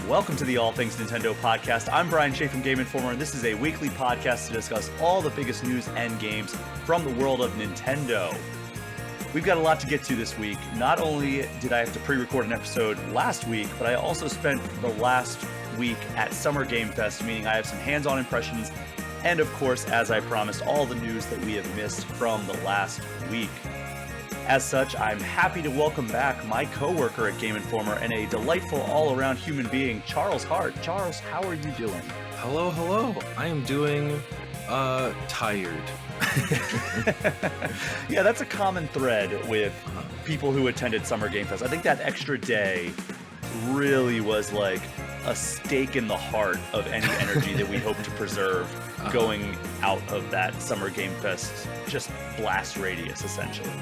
welcome to the All Things Nintendo podcast. I'm Brian Shea from Game Informer, and this is a weekly podcast to discuss all the biggest news and games from the world of Nintendo. We've got a lot to get to this week. Not only did I have to pre-record an episode last week, but I also spent the last week at Summer Game Fest, meaning I have some hands-on impressions, and of course, as I promised, all the news that we have missed from the last week. As such, I'm happy to welcome back my coworker at Game Informer and a delightful all-around human being, Charles Harte. Charles, how are you doing? Hello. I am doing, tired. Yeah, that's a common thread with people who attended Summer Game Fest. I think that extra day really was like a stake in the heart of any energy that we hope to preserve going out of that Summer Game Fest just blast radius, essentially.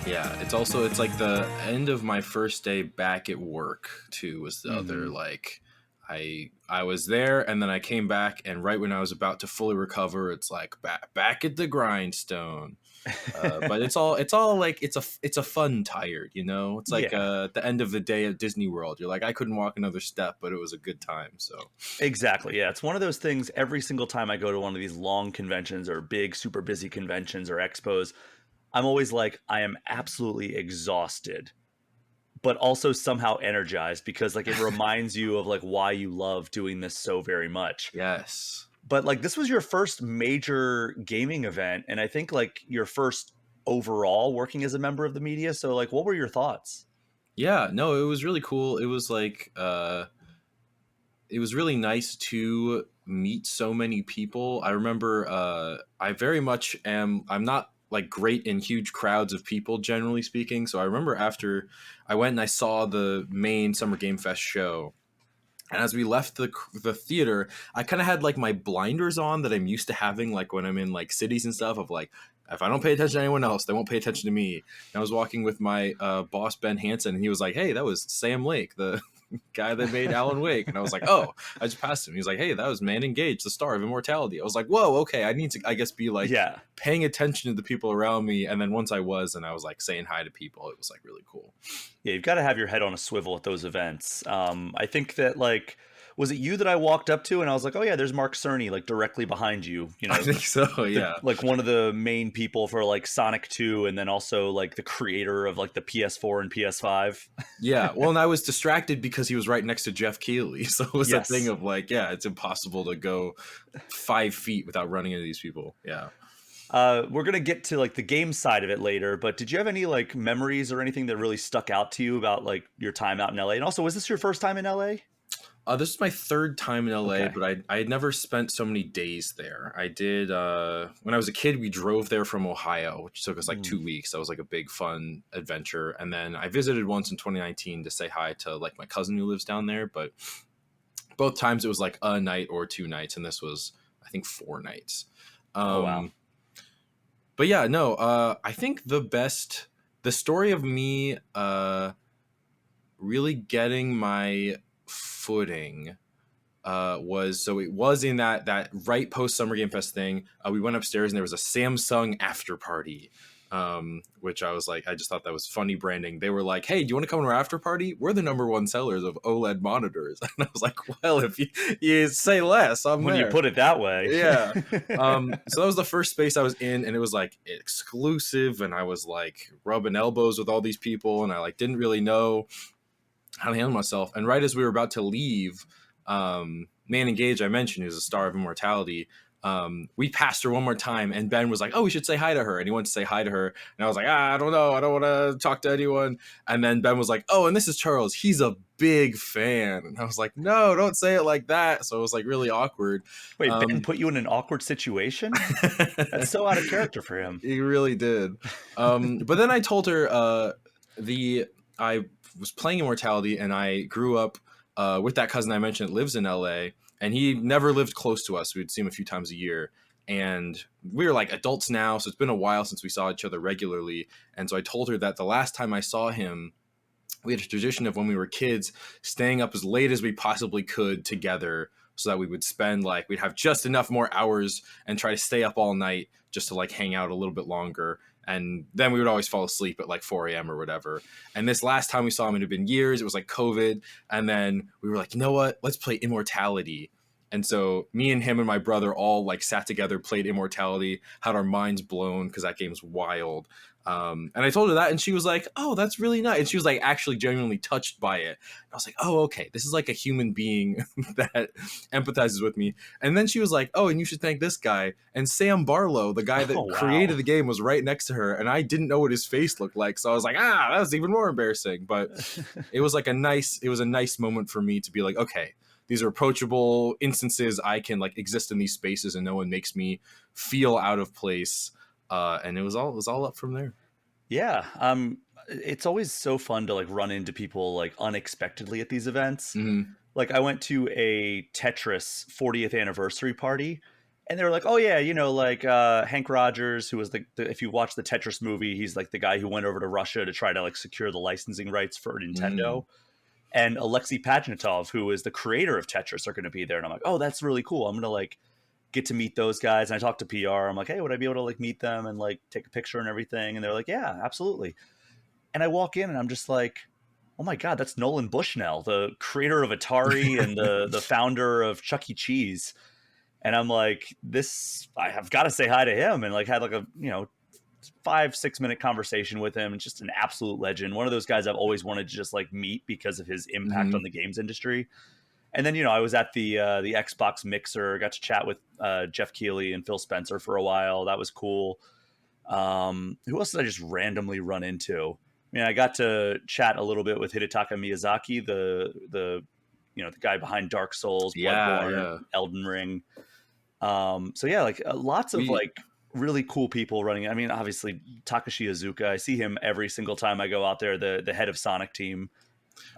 Yeah, it's like the end of my first day back at work too was the other, like I was there and then I came back, and right when I was about to fully recover, it's like back at the grindstone. But it's all like it's a fun tired, you know? It's like the end of the day at Disney World. You're like, I couldn't walk another step, but it was a good time. So exactly, yeah. It's one of those things every single time I go to one of these long conventions or big, super busy conventions or expos, I'm always like, I am absolutely exhausted, but also somehow energized because like it reminds you of like why you love doing this so very much. yes. But like this was your first major gaming event, and I think like your first overall working as a member of the media. So like, what were your thoughts? Yeah, no, it was really cool. It was like it was really nice to meet so many people. I remember I very much I'm not like great in huge crowds of people, generally speaking. So I remember after I went and I saw the main Summer Game Fest show, and as we left the theater, I kind of had like my blinders on that I'm used to having, like when I'm in like cities and stuff, of like, if I don't pay attention to anyone else, they won't pay attention to me. And I was walking with my boss, Ben Hansen, and he was like, hey, that was Sam Lake, the guy that made Alan Wake. And I was like, oh, I just passed him. He was like, hey, that was Man Engaged, the star of Immortality. I was like, whoa, okay, I need to, I guess, be like paying attention to the people around me. And then once I was, and I was like saying hi to people, it was like really cool. Yeah, you've got to have your head on a swivel at those events. I think that like, was it you that I walked up to and I was like, oh yeah, there's Mark Cerny like directly behind you, you know? I think so, yeah. Like one of the main people for like Sonic 2, and then also like the creator of like the PS4 and PS5. Yeah, well, and I was distracted because he was right next to Jeff Keighley. So it was that thing of like, yeah, it's impossible to go 5 feet without running into these people. Yeah. We're going to get to like the game side of it later, but did you have any like memories or anything that really stuck out to you about like your time out in LA? And also, was this your first time in LA? This is my third time in LA, Okay. but I had never spent so many days there. I did, when I was a kid, we drove there from Ohio, which took us like 2 weeks. That was like a big fun adventure. And then I visited once in 2019 to say hi to like my cousin who lives down there. But both times it was like a night or 2 nights. And this was, I think, 4 nights. Oh, wow. But yeah, no, I think the story of me really getting my footing it was in that right post Summer Game Fest thing. We went upstairs and there was a Samsung after party, which I was like, I just thought that was funny branding. They were like, hey, do you want to come to our after party? We're the #1 sellers of OLED monitors. And I was like, well, if you say less, I'm when there. You put it that way. Yeah. So that was the first space I was in, and it was like exclusive, and I was like rubbing elbows with all these people, and I like didn't really know how to handle myself. And right as we were about to leave, Man Engaged, I mentioned, who's a star of Immortality, we passed her one more time, and Ben was like, oh, we should say hi to her. And he went to say hi to her, and I was like, I don't know, I don't want to talk to anyone. And then Ben was like, oh, and this is Charles, he's a big fan. And I was like, no, don't say it like that. So it was like really awkward. Wait, Ben put you in an awkward situation? That's so out of character for him. He really did. But then I told her I was playing Immortality, and I grew up with that cousin I mentioned that lives in LA, and he never lived close to us. We'd see him a few times a year, and we were like adults now, so it's been a while since we saw each other regularly. And so I told her that the last time I saw him, we had a tradition of when we were kids staying up as late as we possibly could together so that we would spend like, we'd have just enough more hours and try to stay up all night just to like hang out a little bit longer. And then we would always fall asleep at like 4 a.m. or whatever. And this last time we saw him, it had been years. It was like COVID. And then we were like, you know what? Let's play Immortality. And so me and him and my brother all like sat together, played Immortality, had our minds blown because that game's wild. And I told her that, and she was like, "Oh, that's really nice." And she was like actually genuinely touched by it. And I was like, "Oh, okay, this is like a human being that empathizes with me." And then she was like, "Oh, and you should thank this guy." And Sam Barlow, the guy that Oh, wow. created the game, was right next to her, and I didn't know what his face looked like, so I was like, "Ah, that was even more embarrassing." But it was like a nice moment for me to be like, "Okay, these are approachable instances. I can like exist in these spaces, and no one makes me feel out of place." And it was all up from there. Yeah. It's always so fun to like run into people like unexpectedly at these events. Mm-hmm. Like I went to a Tetris 40th anniversary party, and they were like, "Oh yeah, you know, like Hank Rogers, who was if you watch the Tetris movie, he's like the guy who went over to Russia to try to like secure the licensing rights for Nintendo." And Alexei Pajitnov, who is the creator of Tetris, are going to be there. And I'm like, "Oh, that's really cool. I'm going to like get to meet those guys." And I talked to PR. I'm like, "Hey, would I be able to like meet them and like take a picture and everything?" And they're like, "Yeah, absolutely." And I walk in and I'm just like, "Oh my God, that's Nolan Bushnell, the creator of Atari and the founder of Chuck E. Cheese." And I'm like, I have got to say hi to him, and like had like a, 5-6 minute conversation with him. And just an absolute legend. One of those guys I've always wanted to just like meet because of his impact on the games industry. And then, I was at the Xbox Mixer, got to chat with Jeff Keighley and Phil Spencer for a while. That was cool. Who else did I just randomly run into? I mean, I got to chat a little bit with Hidetaka Miyazaki, the guy behind Dark Souls, Bloodborne, Elden Ring. So yeah, like lots of like really cool people running. I mean, obviously Takashi Iizuka, I see him every single time I go out there, the head of Sonic team.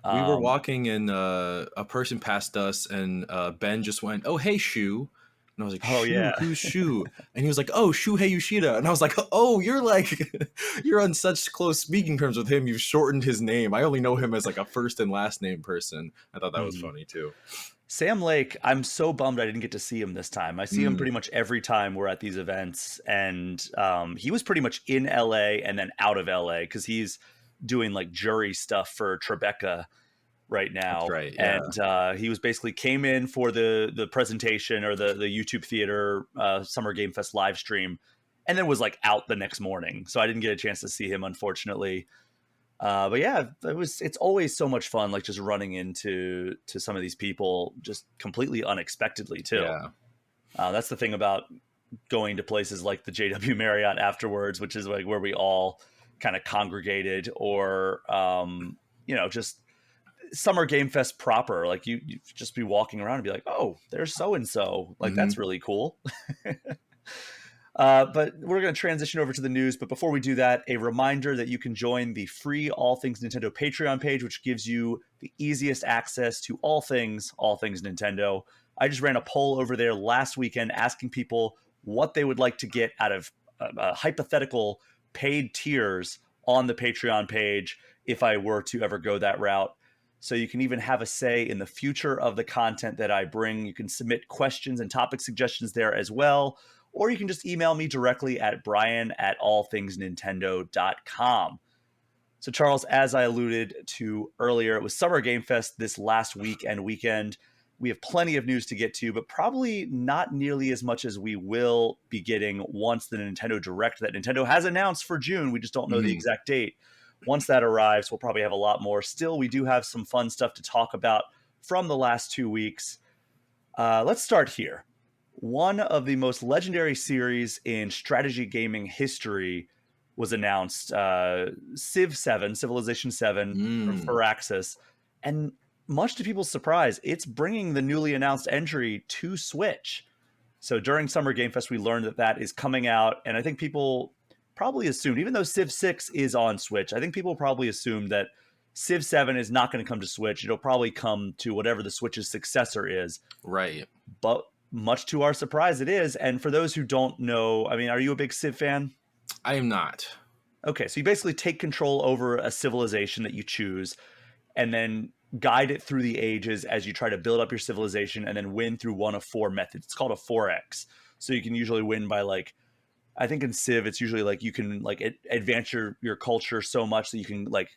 We were walking and a person passed us, and Ben just went, "Oh, hey, Shu." And I was like, "Oh, "Shu, yeah." who's Shu?" And he was like, "Oh, Shuhei Yoshida." And I was like, "Oh, you're like, you're on such close speaking terms with him. You've shortened his name. I only know him as like a first and last name person." I thought that was funny too. Sam Lake, I'm so bummed I didn't get to see him this time. I see him pretty much every time we're at these events. And he was pretty much in LA and then out of LA because he's doing like jury stuff for Tribeca right now. That's right, yeah. And he was basically came in for the presentation or the YouTube Theater Summer Game Fest live stream, and then was like out the next morning. So I didn't get a chance to see him, unfortunately. But yeah, it's always so much fun, like just running into some of these people just completely unexpectedly too. Yeah. That's the thing about going to places like the JW Marriott afterwards, which is like where we all kind of congregated, or just Summer Game Fest proper. Like you just be walking around and be like, "Oh, there's so and so." Like that's really cool. But we're going to transition over to the news. But before we do that, a reminder that you can join the free All Things Nintendo Patreon page, which gives you the easiest access to all things Nintendo. I just ran a poll over there last weekend asking people what they would like to get out of hypothetical paid tiers on the Patreon page if I were to ever go that route. So you can even have a say in the future of the content that I bring. You can submit questions and topic suggestions there as well. Or you can just email me directly at brian@allthingsnintendo.com. So Charles, as I alluded to earlier, it was Summer Game Fest this last week and weekend. We have plenty of news to get to, but probably not nearly as much as we will be getting once the Nintendo Direct that Nintendo has announced for June. We just don't know the exact date. Once that arrives, we'll probably have a lot more. Still, we do have some fun stuff to talk about from the last 2 weeks. Let's start here. One of the most legendary series in strategy gaming history was announced, Civ 7, Civilization 7 from Firaxis. And much to people's surprise, it's bringing the newly announced entry to Switch. So during Summer Game Fest, we learned that is coming out. And I think people probably assumed, even though Civ 6 is on Switch, I think people probably assumed that Civ 7 is not going to come to Switch. It'll probably come to whatever the Switch's successor is. Right. But much to our surprise, it is. And for those who don't know, I mean, are you a big Civ fan? I am not. Okay, so you basically take control over a civilization that you choose, and then guide it through the ages as you try to build up your civilization and then win through one of 4 methods. It's called a 4x. So you can usually win by like, I think in Civ, it's usually like you can like advance your culture so much that you can like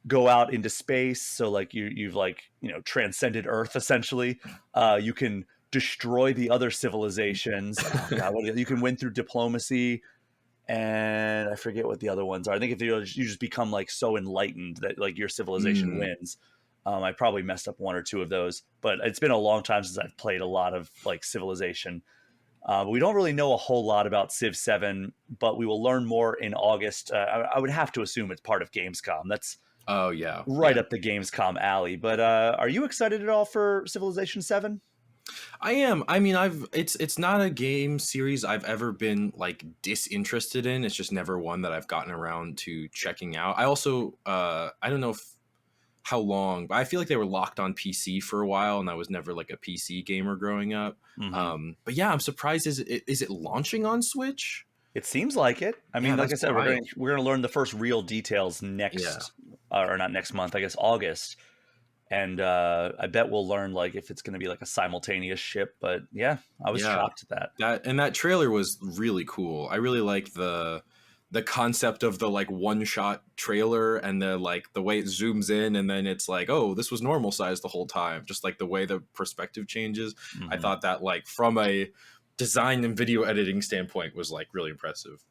go out into space. So like you've like, transcended Earth essentially. You can destroy the other civilizations. Oh God, you can win through diplomacy, and I forget what the other ones are. I think if you just become like so enlightened that like your civilization wins. I probably messed up 1 or 2 of those, but it's been a long time since I've played a lot of like Civilization. We don't really know a whole lot about Civ 7, but we will learn more in August. I would have to assume it's part of Gamescom. That's Oh yeah, right up the Gamescom alley. But are you excited at all for Civilization 7? I am. I mean, it's not a game series I've ever been like disinterested in. It's just never one that I've gotten around to checking out. I also I don't know how long, but I feel like they were locked on PC for a while, and I was never like a PC gamer growing up. But yeah, I'm surprised. Is it launching on Switch? It seems like it. I mean, like I said, wild. we're gonna learn the first real details next, or not next month, I guess August. And I bet we'll learn like if it's going to be like a simultaneous ship. But yeah, I was shocked at that. That trailer was really cool. I really like the concept of the like one shot trailer, and the like the way it zooms in and then it's like, oh, this was normal size the whole time. Just like the way the perspective changes. I thought that like from a design and video editing standpoint was like really impressive.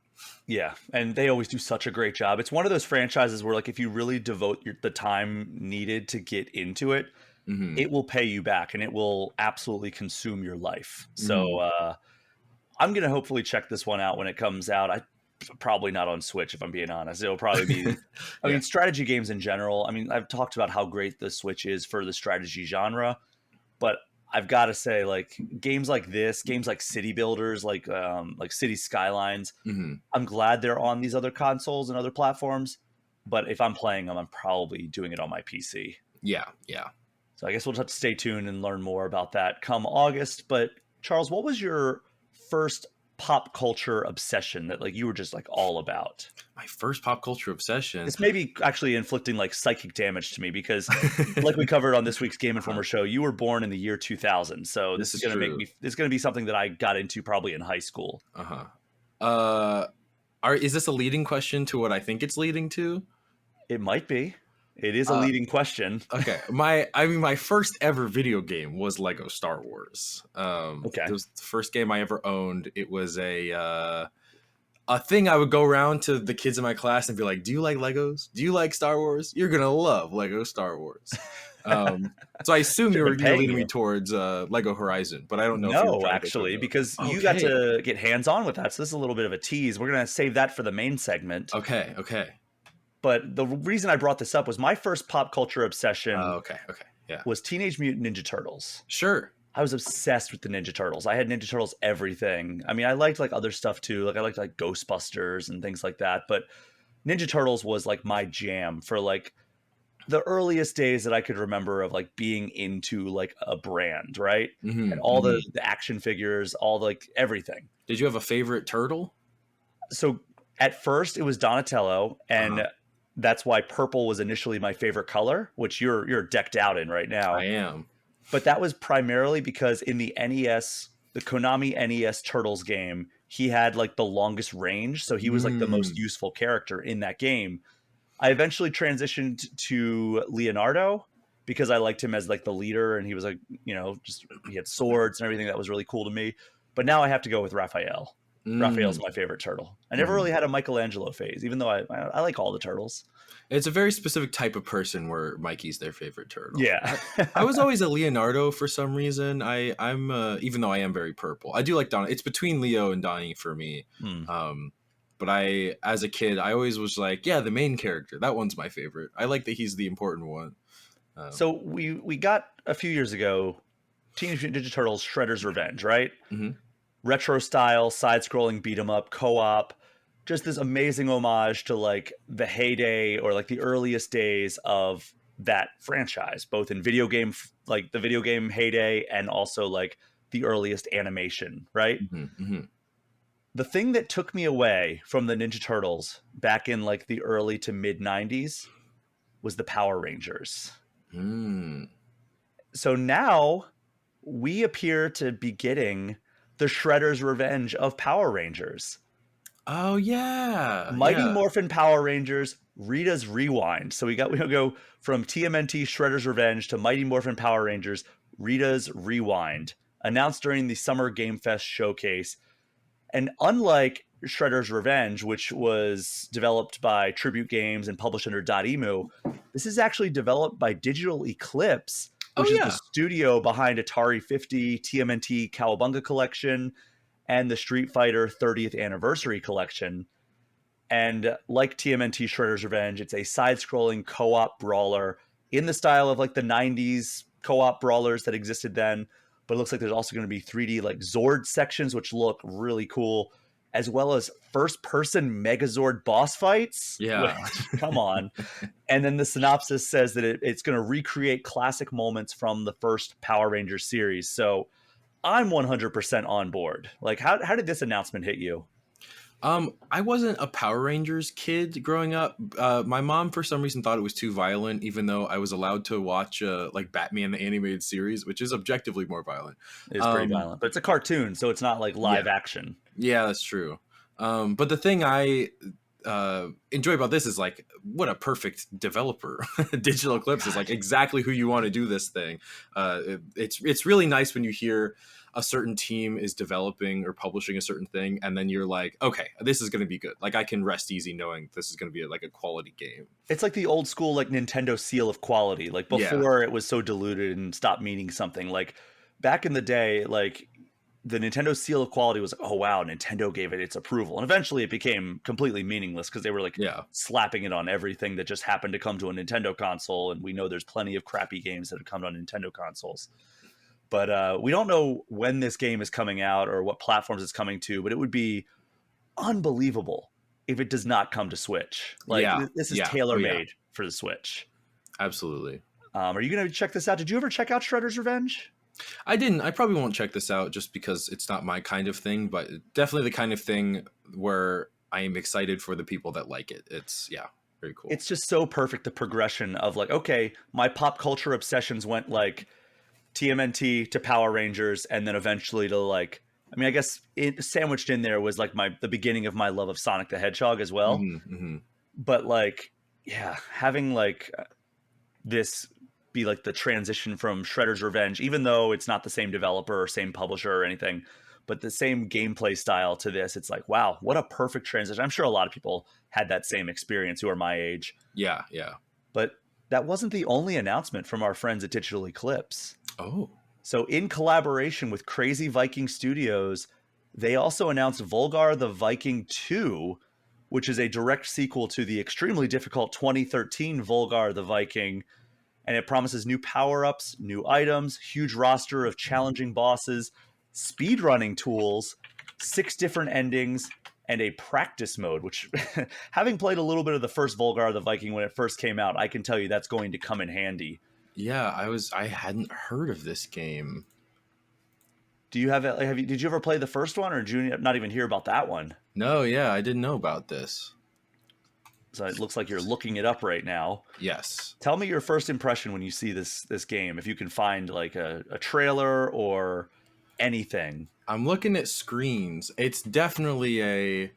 Yeah, and they always do such a great job. It's one of those franchises where like if you really devote the time needed to get into it, it will pay you back and it will absolutely consume your life. So I'm going to hopefully check this one out when it comes out. Probably not on Switch, if I'm being honest. It'll probably be, I mean, strategy games in general. I mean, I've talked about how great the Switch is for the strategy genre, but I've got to say, like games like this, games like City Builders, like City Skylines, I'm glad they're on these other consoles and other platforms. But if I'm playing them, I'm probably doing it on my PC. Yeah. So I guess we'll just have to stay tuned and learn more about that come August. But Charles, what was your first pop culture obsession that like you were just like all about? My first pop culture obsession. This may be actually inflicting like psychic damage to me because like we covered on this week's Game Informer show, you were born in the year 2000. So this is going to make me, it's going to be something that I got into probably in high school. Is this a leading question to what I think it's leading to? It might be. It is a leading question. Okay. My first ever video game was Lego Star Wars. Okay. It was the first game I ever owned. It was a thing I would go around to the kids in my class and be like, do you like Legos? Do you like Star Wars? You're going to love Lego Star Wars. So I assume you're leading me towards Lego Horizon, but I don't know. No, actually, because you got to get hands-on with that. So this is a little bit of a tease. We're going to save that for the main segment. Okay. But the reason I brought this up was my first pop culture obsession was Teenage Mutant Ninja Turtles. Sure. I was obsessed with the Ninja Turtles. I had Ninja Turtles everything. I mean, I liked like other stuff too. Like I liked like Ghostbusters and things like that. But Ninja Turtles was like my jam for like the earliest days that I could remember of like being into like a brand, right? And all the action figures, all like everything. Did you have a favorite turtle? So at first it was Donatello, and that's why purple was initially my favorite color, which you're decked out in right now. I am. But that was primarily because in the NES, the Konami NES Turtles game, he had like the longest range. So he was like the most useful character in that game. I eventually transitioned to Leonardo because I liked him as like the leader, and he was like, just he had swords and everything that was really cool to me. But now I have to go with Raphael. Raphael's my favorite turtle. I never really had a Michelangelo phase, even though I like all the turtles. It's a very specific type of person where Mikey's their favorite turtle. Yeah. I was always a Leonardo for some reason. I'm even though I am very purple. I do like Donnie. It's between Leo and Donnie for me. But as a kid, I always was like, yeah, the main character. That one's my favorite. I like that he's the important one. So we got a few years ago Teenage Mutant Ninja Turtles Shredder's Revenge, right? Retro style, side-scrolling beat 'em up, co-op, just this amazing homage to like the heyday or like the earliest days of that franchise, both in video game, like the video game heyday, and also like the earliest animation, right? The thing that took me away from the Ninja Turtles back in like the early to mid 90s was the Power Rangers. Hmm. So now we appear to be getting the Shredder's Revenge of Power Rangers. Oh yeah, Mighty yeah. Morphin Power Rangers, Rita's Rewind. So we go from TMNT Shredder's Revenge to Mighty Morphin Power Rangers, Rita's Rewind, announced during the Summer Game Fest showcase. And unlike Shredder's Revenge, which was developed by Tribute Games and published under Dotemu, this is actually developed by Digital Eclipse, Oh which is the yeah. studio behind Atari 50, TMNT Cowabunga Collection, and the Street Fighter 30th Anniversary Collection. And like TMNT Shredder's Revenge, it's a side-scrolling co-op brawler in the style of like the 90s co-op brawlers that existed then. But it looks like there's also going to be 3D like Zord sections, which look really cool, as well as first-person Megazord boss fights, Yeah. which, come on. And then the synopsis says that it's going to recreate classic moments from the first Power Rangers series. So I'm 100% on board. Like, how did this announcement hit you? I wasn't a Power Rangers kid growing up. My mom, for some reason, thought it was too violent, even though I was allowed to watch like Batman the animated series, which is objectively more violent. It's pretty violent, but it's a cartoon, so it's not like live Yeah, action. yeah, that's true. But the thing I enjoy about this is like what a perfect developer. Digital Eclipse is like exactly who you want to do this thing. It's really nice when you hear a certain team is developing or publishing a certain thing, and then you're like, okay, this is going to be good. Like I can rest easy knowing this is going to be like a quality game. It's like the old school like Nintendo seal of quality. Like Yeah, before it was so diluted and stopped meaning something. Like back in the day, like the Nintendo seal of quality was like, oh wow, Nintendo gave it its approval. And eventually it became completely meaningless because they were like yeah. slapping it on everything that just happened to come to a Nintendo console. And we know there's plenty of crappy games that have come on Nintendo consoles. But we don't know when this game is coming out or what platforms it's coming to, but it would be unbelievable if it does not come to Switch. Like Yeah, this is yeah. tailor Oh yeah, made for the Switch. absolutely. Are you going to check this out? Did you ever check out Shredder's Revenge? I didn't. I probably won't check this out just because it's not my kind of thing, but definitely the kind of thing where I am excited for the people that like it. It's yeah, very cool. It's just so perfect, the progression of like, okay, my pop culture obsessions went like TMNT to Power Rangers, and then eventually to like, I mean, I guess sandwiched in there was like the beginning of my love of Sonic the Hedgehog as well. But like, yeah, having like this be like the transition from Shredder's Revenge, even though it's not the same developer or same publisher or anything, but the same gameplay style to this, it's like, wow, what a perfect transition. I'm sure a lot of people had that same experience who are my age. Yeah, yeah. But that wasn't the only announcement from our friends at Digital Eclipse. Oh, So, in collaboration with Crazy Viking Studios, they also announced Volgarr the Viking II, which is a direct sequel to the extremely difficult 2013 Volgarr the Viking. And it promises new power-ups, new items, huge roster of challenging bosses, speedrunning tools, 6 different endings, and a practice mode, which having played a little bit of the first Volgarr the Viking when it first came out, I can tell you that's going to come in handy. yeah. I hadn't heard of this game. Do you have it? Did you ever play the first one, or did you not even hear about that one? No, yeah, I didn't know about this. So it looks like you're looking it up right now. Yes. Tell me your first impression when you see this game, if you can find like a trailer or anything. I'm looking at screens. It's definitely a.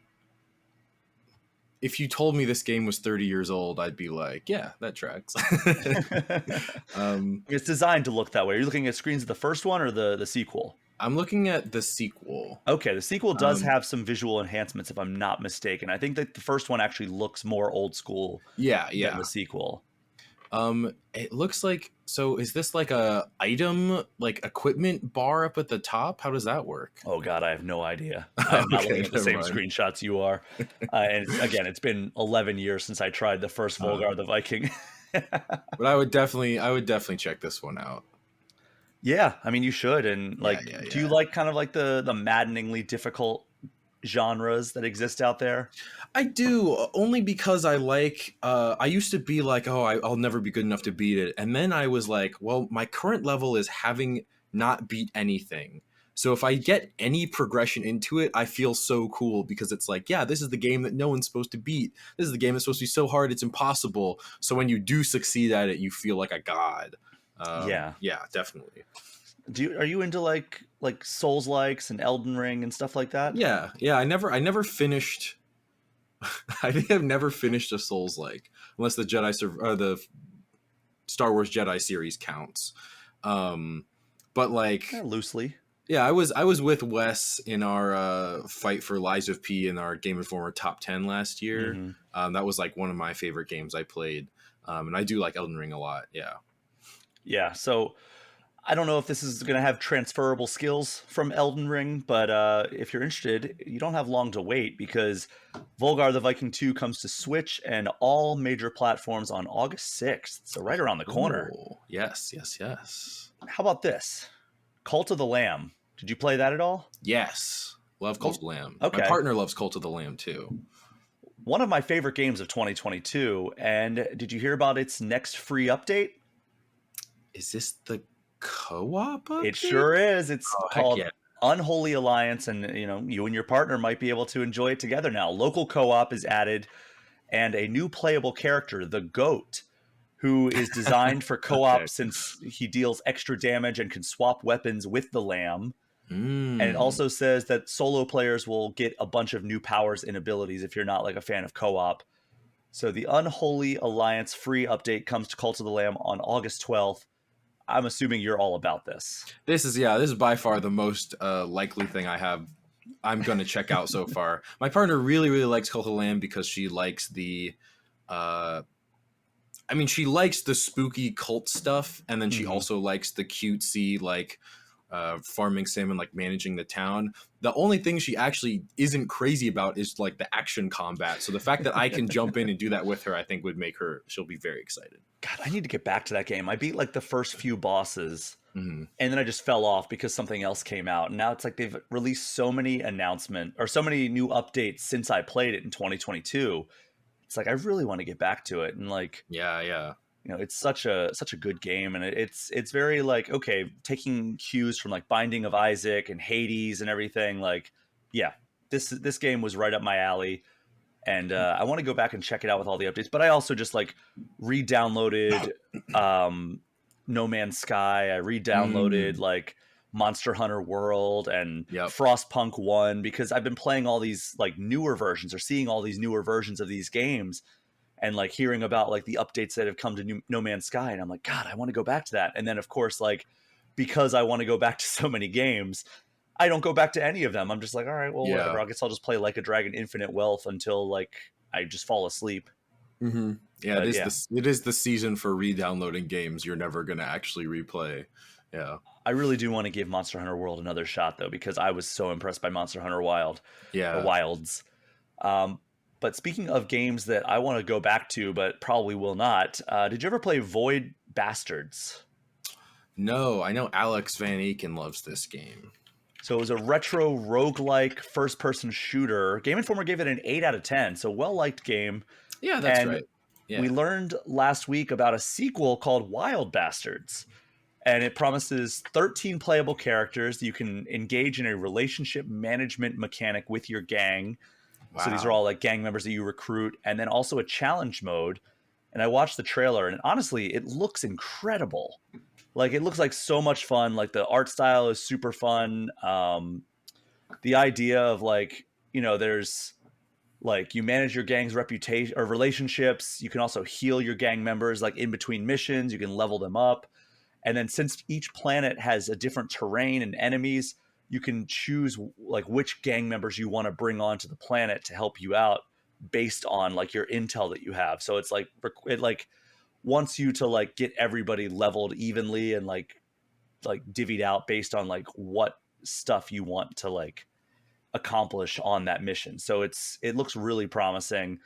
If you told me this game was 30 years old, I'd be like, yeah, that tracks. It's designed to look that way. Are you looking at screens of the first one or the sequel? I'm looking at the sequel. Okay, the sequel does have some visual enhancements, if I'm not mistaken. I think that the first one actually looks more old school Yeah, than yeah. the sequel. It looks like, so is this like a item, like equipment bar up at the top? How does that work? Oh God, I have no idea. I'm not Okay, looking at the never same mind. screenshots you are. And again, it's been 11 years since I tried the first Volgarr the Viking. But I would definitely check this one out. Yeah, I mean you should. And like, Yeah, do you like kind of like the maddeningly difficult genres that exist out there? I do, only because I like, I used to be like, oh, I'll never be good enough to beat it. And then I was like, well, my current level is having not beat anything. So if I get any progression into it, I feel so cool because it's like, yeah, this is the game that no one's supposed to beat. This is the game that's supposed to be so hard it's impossible. So when you do succeed at it, you feel like a god. Yeah. Yeah, definitely. Are you into like Souls likes and Elden Ring and stuff like that? Yeah, yeah. I never finished. I think I've never finished a Souls like, unless the the Star Wars Jedi series counts. But like, Loosely. yeah, I was with Wes in our fight for Lies of P in our Game Informer top 10 last year. Hmm. That was like one of my favorite games I played, and I do like Elden Ring a lot. Yeah. Yeah. So I don't know if this is going to have transferable skills from Elden Ring, but if you're interested, you don't have long to wait because Volgarr the Viking II comes to Switch and all major platforms on August 6th. So right around the corner. Oh, yes, yes, yes, How about this? Cult of the Lamb. Did you play that at all? yes. Love Cult of the Lamb. My Okay. partner loves Cult of the Lamb too. One of my favorite games of 2022. And did you hear about its next free update? Is this the co-op update? It sure is. It's Oh, heck called yeah. Unholy Alliance, and you and your partner might be able to enjoy it together now. Local co-op is added, and a new playable character, the Goat, who is designed for Okay. co-op since he deals extra damage and can swap weapons with the Lamb. And it Mm. also says that solo players will get a bunch of new powers and abilities if you're not like a fan of co-op. So the Unholy Alliance free update comes to Cult of the Lamb on August 12th. I'm assuming you're all about this. This is by far the most likely thing I'm gonna check out so far. My partner really, really likes Cult of the Lamb because she likes the uh she likes the spooky cult stuff, and then she Mhm. also likes the cutesy like farming sim and like managing the town. The only thing she actually isn't crazy about is like the action combat. So the fact that I can jump in and do that with her, I think would make she'll be very excited. God, I need to get back to that game. I beat like the first few bosses Hmm. and then I just fell off because something else came out. And now it's like they've released so many announcements or so many new updates since I played it in 2022. It's like I really want to get back to it and like, Yeah, yeah. it's such a good game and it's very like okay, taking cues from like Binding of Isaac and Hades and everything like yeah, this game was right up my alley. And I want to go back and check it out with all the updates. But I also just like re-downloaded um, No Man's Sky. I re-downloaded Mm, like Monster Hunter World and yep. Frostpunk 1 because I've been playing all these like newer versions or seeing all these newer versions of these games and like hearing about like the updates that have come to No Man's Sky. And I'm like, God, I want to go back to that. And then of course, like because I want to go back to so many games, I don't go back to any of them. I'm just like, all right, well, whatever. Yeah. I guess I'll just play Like a Dragon Infinite Wealth until like I just fall asleep. Hmm. Yeah, But yeah, it is the season for re-downloading games you're never gonna actually replay. Yeah, I really do want to give Monster Hunter World another shot though because I was so impressed by Monster Hunter Wild or yeah. Wilds. Um, but speaking of games that I want to go back to, but probably will not, did you ever play Void Bastards? No, I know Alex Van Aken loves this game. So it was a retro roguelike first person shooter. Game Informer gave it an 8 out of 10, so well liked game. Yeah, that's And right. we Yeah. learned last week about a sequel called Wild Bastards. And it promises 13 playable characters. You can engage in a relationship management mechanic with your gang. So these are Wow. all like gang members that you recruit, and then also a challenge mode. And I watched the trailer, and honestly, it looks incredible. Like it looks like so much fun. Like the art style is super fun. The idea of like there's like you manage your gang's reputation or relationships. You can also heal your gang members like in between missions. You can level them up. And then since each planet has a different terrain and enemies, you can choose like which gang members you want to bring onto the planet to help you out based on like your intel that you have. So it's like it like wants you to like get everybody leveled evenly and like divvied out based on like what stuff you want to like accomplish on that mission. So it looks really promising,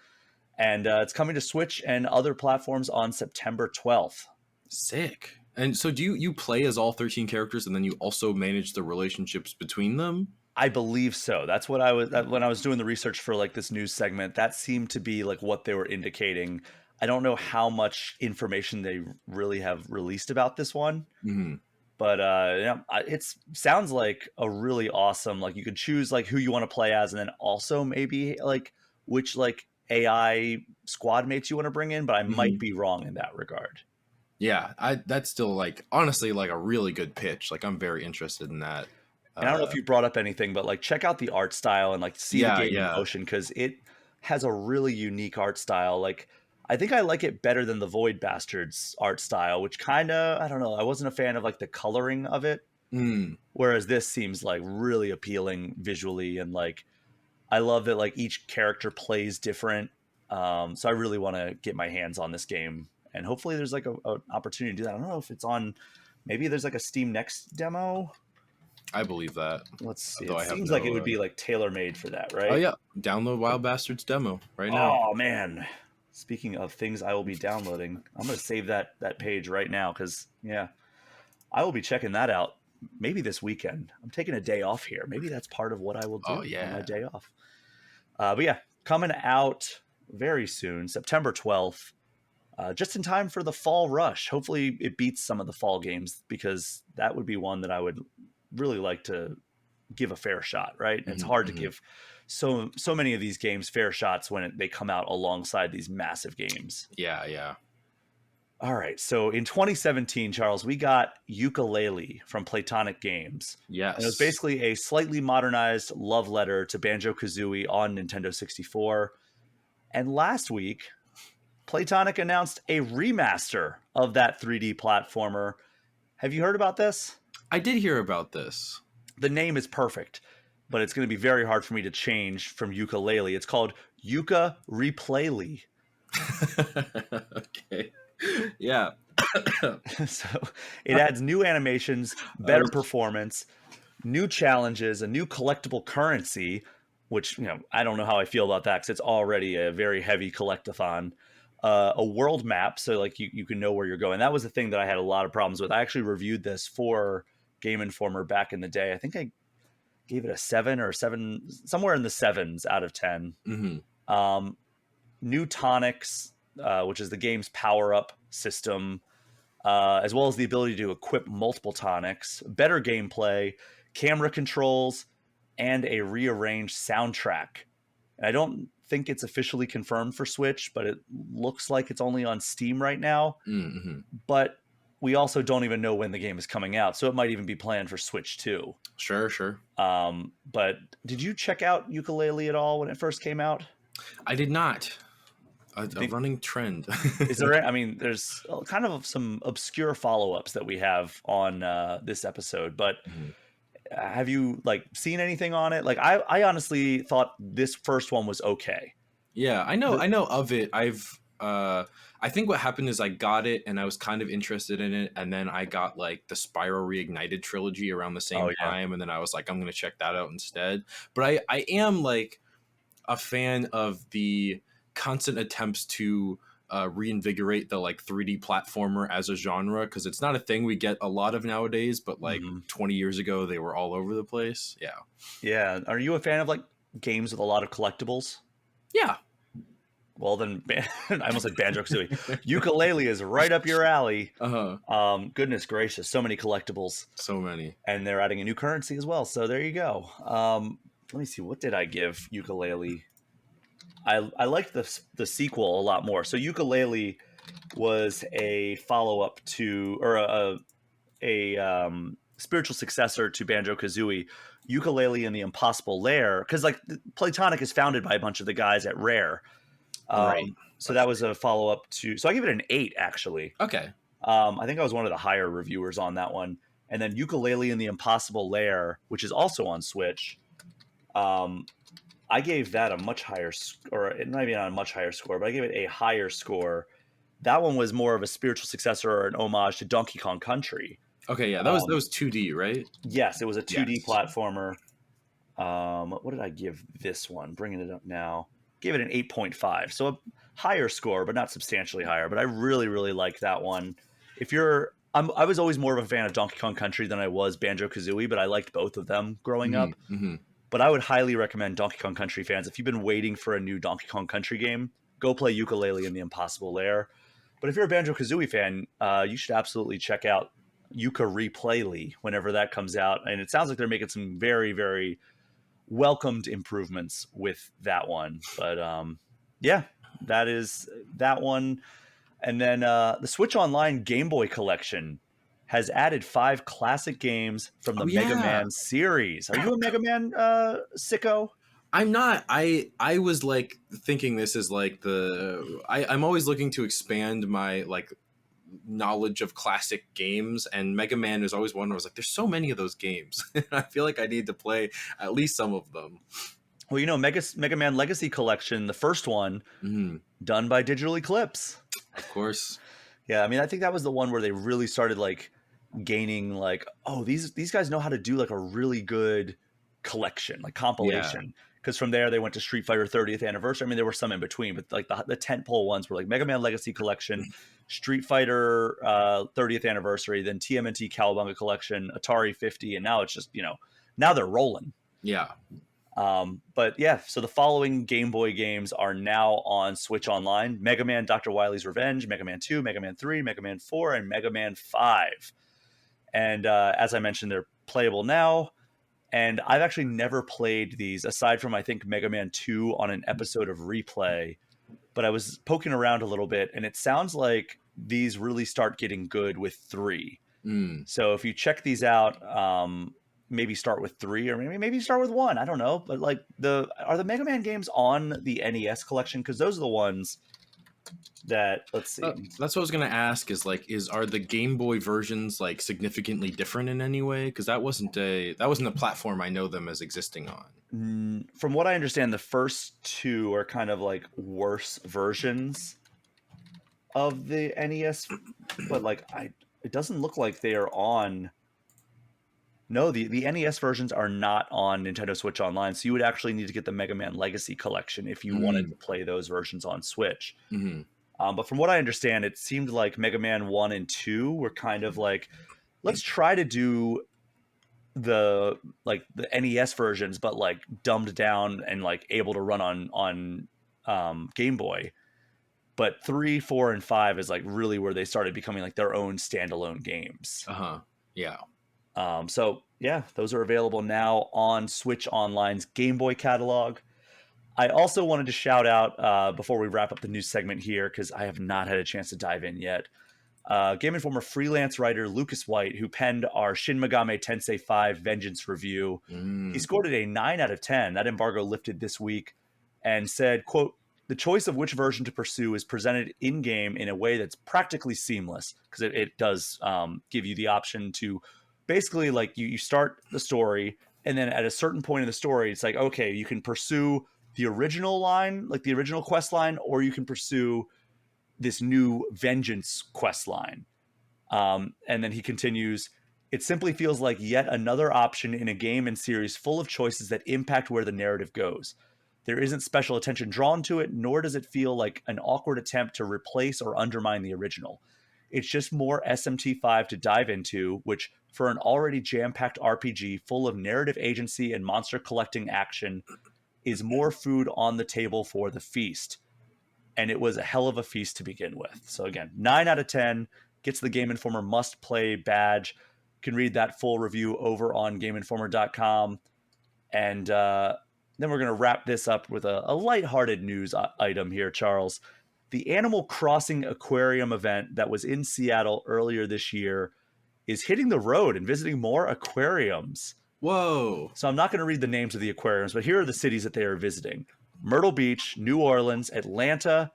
and it's coming to Switch and other platforms on September 12th. Sick. And so do you play as all 13 characters and then you also manage the relationships between them? I believe so. That's what when I was doing the research for like this news segment. That seemed to be like what they were indicating. I don't know how much information they really have released about this one, Hmm. But yeah, it sounds like a really awesome. Like you could choose like who you want to play as, and then also maybe like which like AI squad mates you want to bring in. But I might Mhm. be wrong in that regard. Yeah, that's still like honestly like a really good pitch. Like I'm very interested in that. And I don't know if Uh, you brought up anything, but like check out the art style and like see the yeah, game in yeah. motion because it has a really unique art style. Like I think I like it better than the Void Bastards art style, which kind of I don't know. I wasn't a fan of like the coloring of it, Mm, whereas this seems like really appealing visually and like I love that like each character plays different. So I really want to get my hands on this game, and hopefully there's like an opportunity to do that. I don't know if it's on. Maybe there's like a Steam Next demo. I believe that. Let's see. Though It I have seems like it no. would be like tailor made for that, Oh right? yeah, download Wild Bastards demo right now. Oh man. Speaking of things I will be downloading, I'm gonna save that page right now because yeah, I will be checking that out. Maybe this weekend. I'm taking a day off here. Maybe that's part of what I will Oh do on my yeah. day off. But yeah, coming out very soon, September 12th. Just in time for the fall rush. Hopefully, it beats some of the fall games because that would be one that I would really like to give a fair shot. Right? And it's Hmm, hard to hmm. give so many of these games fair shots when they come out alongside these massive games. Yeah, yeah. All right, so in 2017, Charles, we got Yooka-Laylee from Platonic Games. And it was Yes. basically a slightly modernized love letter to Banjo-Kazooie on Nintendo 64. And last week, Platonic announced a remaster of that 3D platformer. Have you heard about this? I did hear about this. The name is perfect, but it's going to be very hard for me to change from Yooka-Laylee. It's called Yooka-Replaylee. Okay. Yeah. So it adds new animations, Uh, better performance, new challenges, a new collectible currency, which, I don't know how I feel about that because it's already a very heavy collectathon. A world map, so like you can know where you're going. That was the thing that I had a lot of problems with. I actually reviewed this for Game Informer back in the day. I think I gave it a 7 somewhere in the sevens out of 10. mhm. Um, New tonics, which is the game's power up system, as well as the ability to equip multiple tonics, better gameplay, camera controls, and a rearranged soundtrack. And I don't think it's officially confirmed for Switch, but it looks like it's only on Steam right now. Mhm. But we also don't even know when the game is coming out, so it might even be planned for Switch too. Sure, sure. But did you check out Yooka-Laylee at all when it first came out? I did not. A Think running trend. is there? I mean, there's kind of some obscure follow-ups that we have on this episode, but Mhm. have you like seen anything on it? Like, I honestly thought this first one was okay. Yeah, I know. The, I know of it. I think what happened is I got it and I was kind of interested in it, and then I got like the Spyro Reignited trilogy around the oh same yeah, time, and then I was like, I'm gonna check that out instead. But I am like a fan of the constant attempts to reinvigorate the like 3D platformer as a genre because it's not a thing we get a lot of nowadays, but like hmm 20 years ago they were all over the place. Yeah. yeah. Are you a fan of like games with a lot of collectibles? Yeah. Well, then I almost said Banjo Kazooie. Yooka-Laylee is right up your alley. Uh-huh. Goodness gracious, so many collectibles, So many. and they're adding a new currency as well. So there you go. Let me see. What did I give Yooka-Laylee? I liked the sequel a lot more. So Yooka-Laylee was a follow up to or a spiritual successor to Banjo Kazooie. Yooka-Laylee and the Impossible Lair, because like Platonic is founded by a bunch of the guys at Rare. Right. So that was a follow up to. So I give it an 8 actually. Okay. I think I was one of the higher reviewers on that one. And then Yooka-Laylee and the Impossible Lair, which is also on Switch. I gave that a much higher, or not even on a much higher score, but I gave it a higher score. That one was more of a spiritual successor or an homage to Donkey Kong Country. Okay, yeah. That was 2D, right? Yes, it was a 2D Yes. platformer. What did I give this one? Bringing it up now. Gave it an 8.5. So a higher score, but not substantially higher. But I really, really like that one. I was always more of a fan of Donkey Kong Country than I was Banjo-Kazooie, but I liked both of them growing Hmm, up. hmm. But I would highly recommend Donkey Kong Country fans, if you've been waiting for a new Donkey Kong Country game, go play Yooka-Laylee and the Impossible Lair. But if you're a Banjo-Kazooie fan, you should absolutely check out Yooka-Replaylee whenever that comes out, and it sounds like they're making some very, very welcomed improvements with that one. But yeah, that is that one. And then the Switch Online Game Boy Collection has added 5 classic games from the Oh Mega yeah. Man series. Are you a Mega Man sicko? I'm not. I was like thinking this is like I'm always looking to expand my like knowledge of classic games, and Mega Man is always one where I was like, there's so many of those games. I feel like I need to play at least some of them. Well, Mega Man Legacy Collection, the first one, Mm, done by Digital Eclipse. of course. Yeah, I mean, I think that was the one where they really started like gaining like, oh, these guys know how to do like a really good collection, like Yeah. compilation. Because from there they went to Street Fighter 30th Anniversary. I mean, there were some in between, but like the tentpole ones were like Mega Man Legacy Collection, Street Fighter 30th Anniversary, then TMNT Cowabunga Collection, Atari 50, and now it's just now they're rolling. Yeah. But yeah, so the following Game Boy games are now on Switch Online: Mega Man Dr. Wily's Revenge, Mega Man 2, Mega Man 3, Mega Man 4, and Mega Man 5. And as I mentioned, they're playable now. And I've actually never played these, aside from I think Mega Man 2 on an episode of Replay. But I was poking around a little bit, and it sounds like these really start getting good with 3. Mm. So if you check these out, maybe start with 3, or maybe start with 1. I don't know, but like are the Mega Man games on the NES collection? Because those are the ones that, let's see. That's what I was gonna ask. Are the Game Boy versions like significantly different in any way? Because that wasn't a platform I know them as existing on. From what I understand, the first 2 are kind of like worse versions of the NES, but like it doesn't look like they are on. No, the NES versions are not on Nintendo Switch Online, so you would actually need to get the Mega Man Legacy Collection if you wanted to play those versions on Switch. Mm-hmm. But from what I understand, it seemed like Mega Man 1 and 2 were kind of like, let's try to do the NES versions, but like dumbed down and like able to run on Game Boy. But 3, 4, and 5 is like really where they started becoming like their own standalone games. Uh-huh. Yeah. So yeah, those are available now on Switch Online's Game Boy catalog. I also wanted to shout out before we wrap up the news segment here, because I have not had a chance to dive in yet. Game Informer freelance writer Lucas White, who penned our Shin Megami Tensei 5 Vengeance review, he scored it a 9 out of 10. That embargo lifted this week, and said, quote, "The choice of which version to pursue is presented in-game in a way that's practically seamless," because it does give you the option to basically, like, you start the story, and then at a certain point in the story, it's like, okay, you can pursue the original line, like the original quest line, or you can pursue this new vengeance quest line. And then he continues, "It simply feels like yet another option in a game and series full of choices that impact where the narrative goes. There isn't special attention drawn to it, nor does it feel like an awkward attempt to replace or undermine the original. It's just more SMT5 to dive into, which, for an already jam-packed RPG full of narrative agency and monster collecting action, is more food on the table for the feast." And it was a hell of a feast to begin with. So again, 9 out of 10, gets the Game Informer must play badge. You can read that full review over on GameInformer.com. And then we're going to wrap this up with a lighthearted news item here, Charles. The Animal Crossing Aquarium event that was in Seattle earlier this year is hitting the road and visiting more aquariums. Whoa. So I'm not going to read the names of the aquariums, but here are the cities that they are visiting: Myrtle Beach, New Orleans, Atlanta,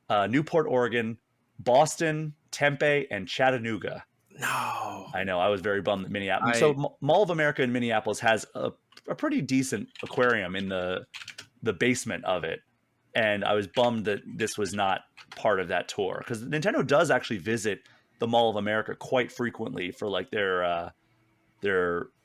Newport, Oregon, Boston, Tempe, and Chattanooga. No. I know, I was very bummed that Minneapolis. So Mall of America in Minneapolis has a pretty decent aquarium in the basement of it. And I was bummed that this was not part of that tour, because Nintendo does actually visit the Mall of America quite frequently for like their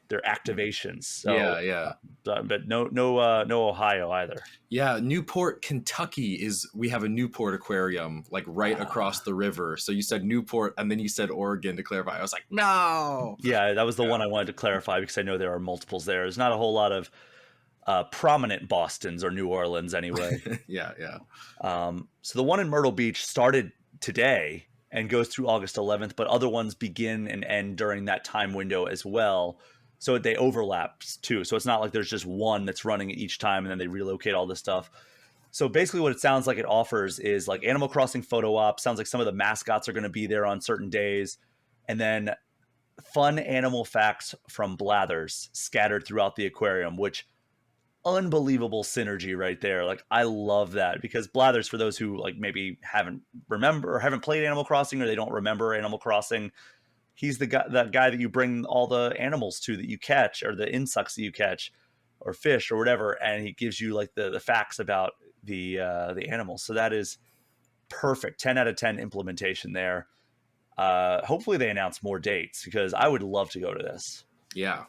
activations. So, yeah. But no Ohio either. Yeah, Newport, Kentucky we have a Newport aquarium like right across the river. So you said Newport and then you said Oregon to clarify. I was like, no. Yeah, that was the one I wanted to clarify, because I know there are multiples there. There's not a whole lot of prominent Bostons or New Orleans anyway. Yeah. So the one in Myrtle Beach started today, and goes through August 11th, but other ones begin and end during that time window as well. So they overlap too. So it's not like there's just one that's running each time and then they relocate all this stuff. So basically what it sounds like it offers is like Animal Crossing photo op. Sounds like some of the mascots are going to be there on certain days. And then fun animal facts from Blathers scattered throughout the aquarium, which unbelievable synergy right there. Like I love that because Blathers, for those who like maybe haven't played Animal Crossing or they don't remember Animal Crossing, he's the guy that you bring all the animals to that you catch or the insects that you catch or fish or whatever, and he gives you like the facts about the animals. So that is perfect. 10 out of 10 implementation there. Hopefully they announce more dates because I would love to go to this. Yeah.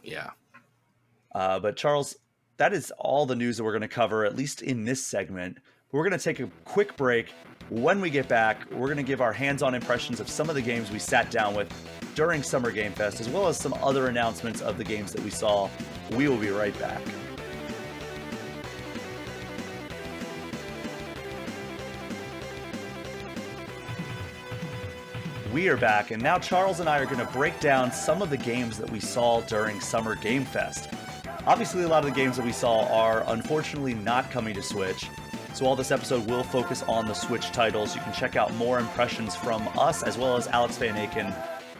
But Charles, that is all the news that we're going to cover, at least in this segment. We're going to take a quick break. When we get back, we're going to give our hands-on impressions of some of the games we sat down with during Summer Game Fest, as well as some other announcements of the games that we saw. We will be right back. We are back, and now Charles and I are going to break down some of the games that we saw during Summer Game Fest. Obviously, a lot of the games that we saw are unfortunately not coming to Switch, so all this episode will focus on the Switch titles. You can check out more impressions from us, as well as Alex Van Aken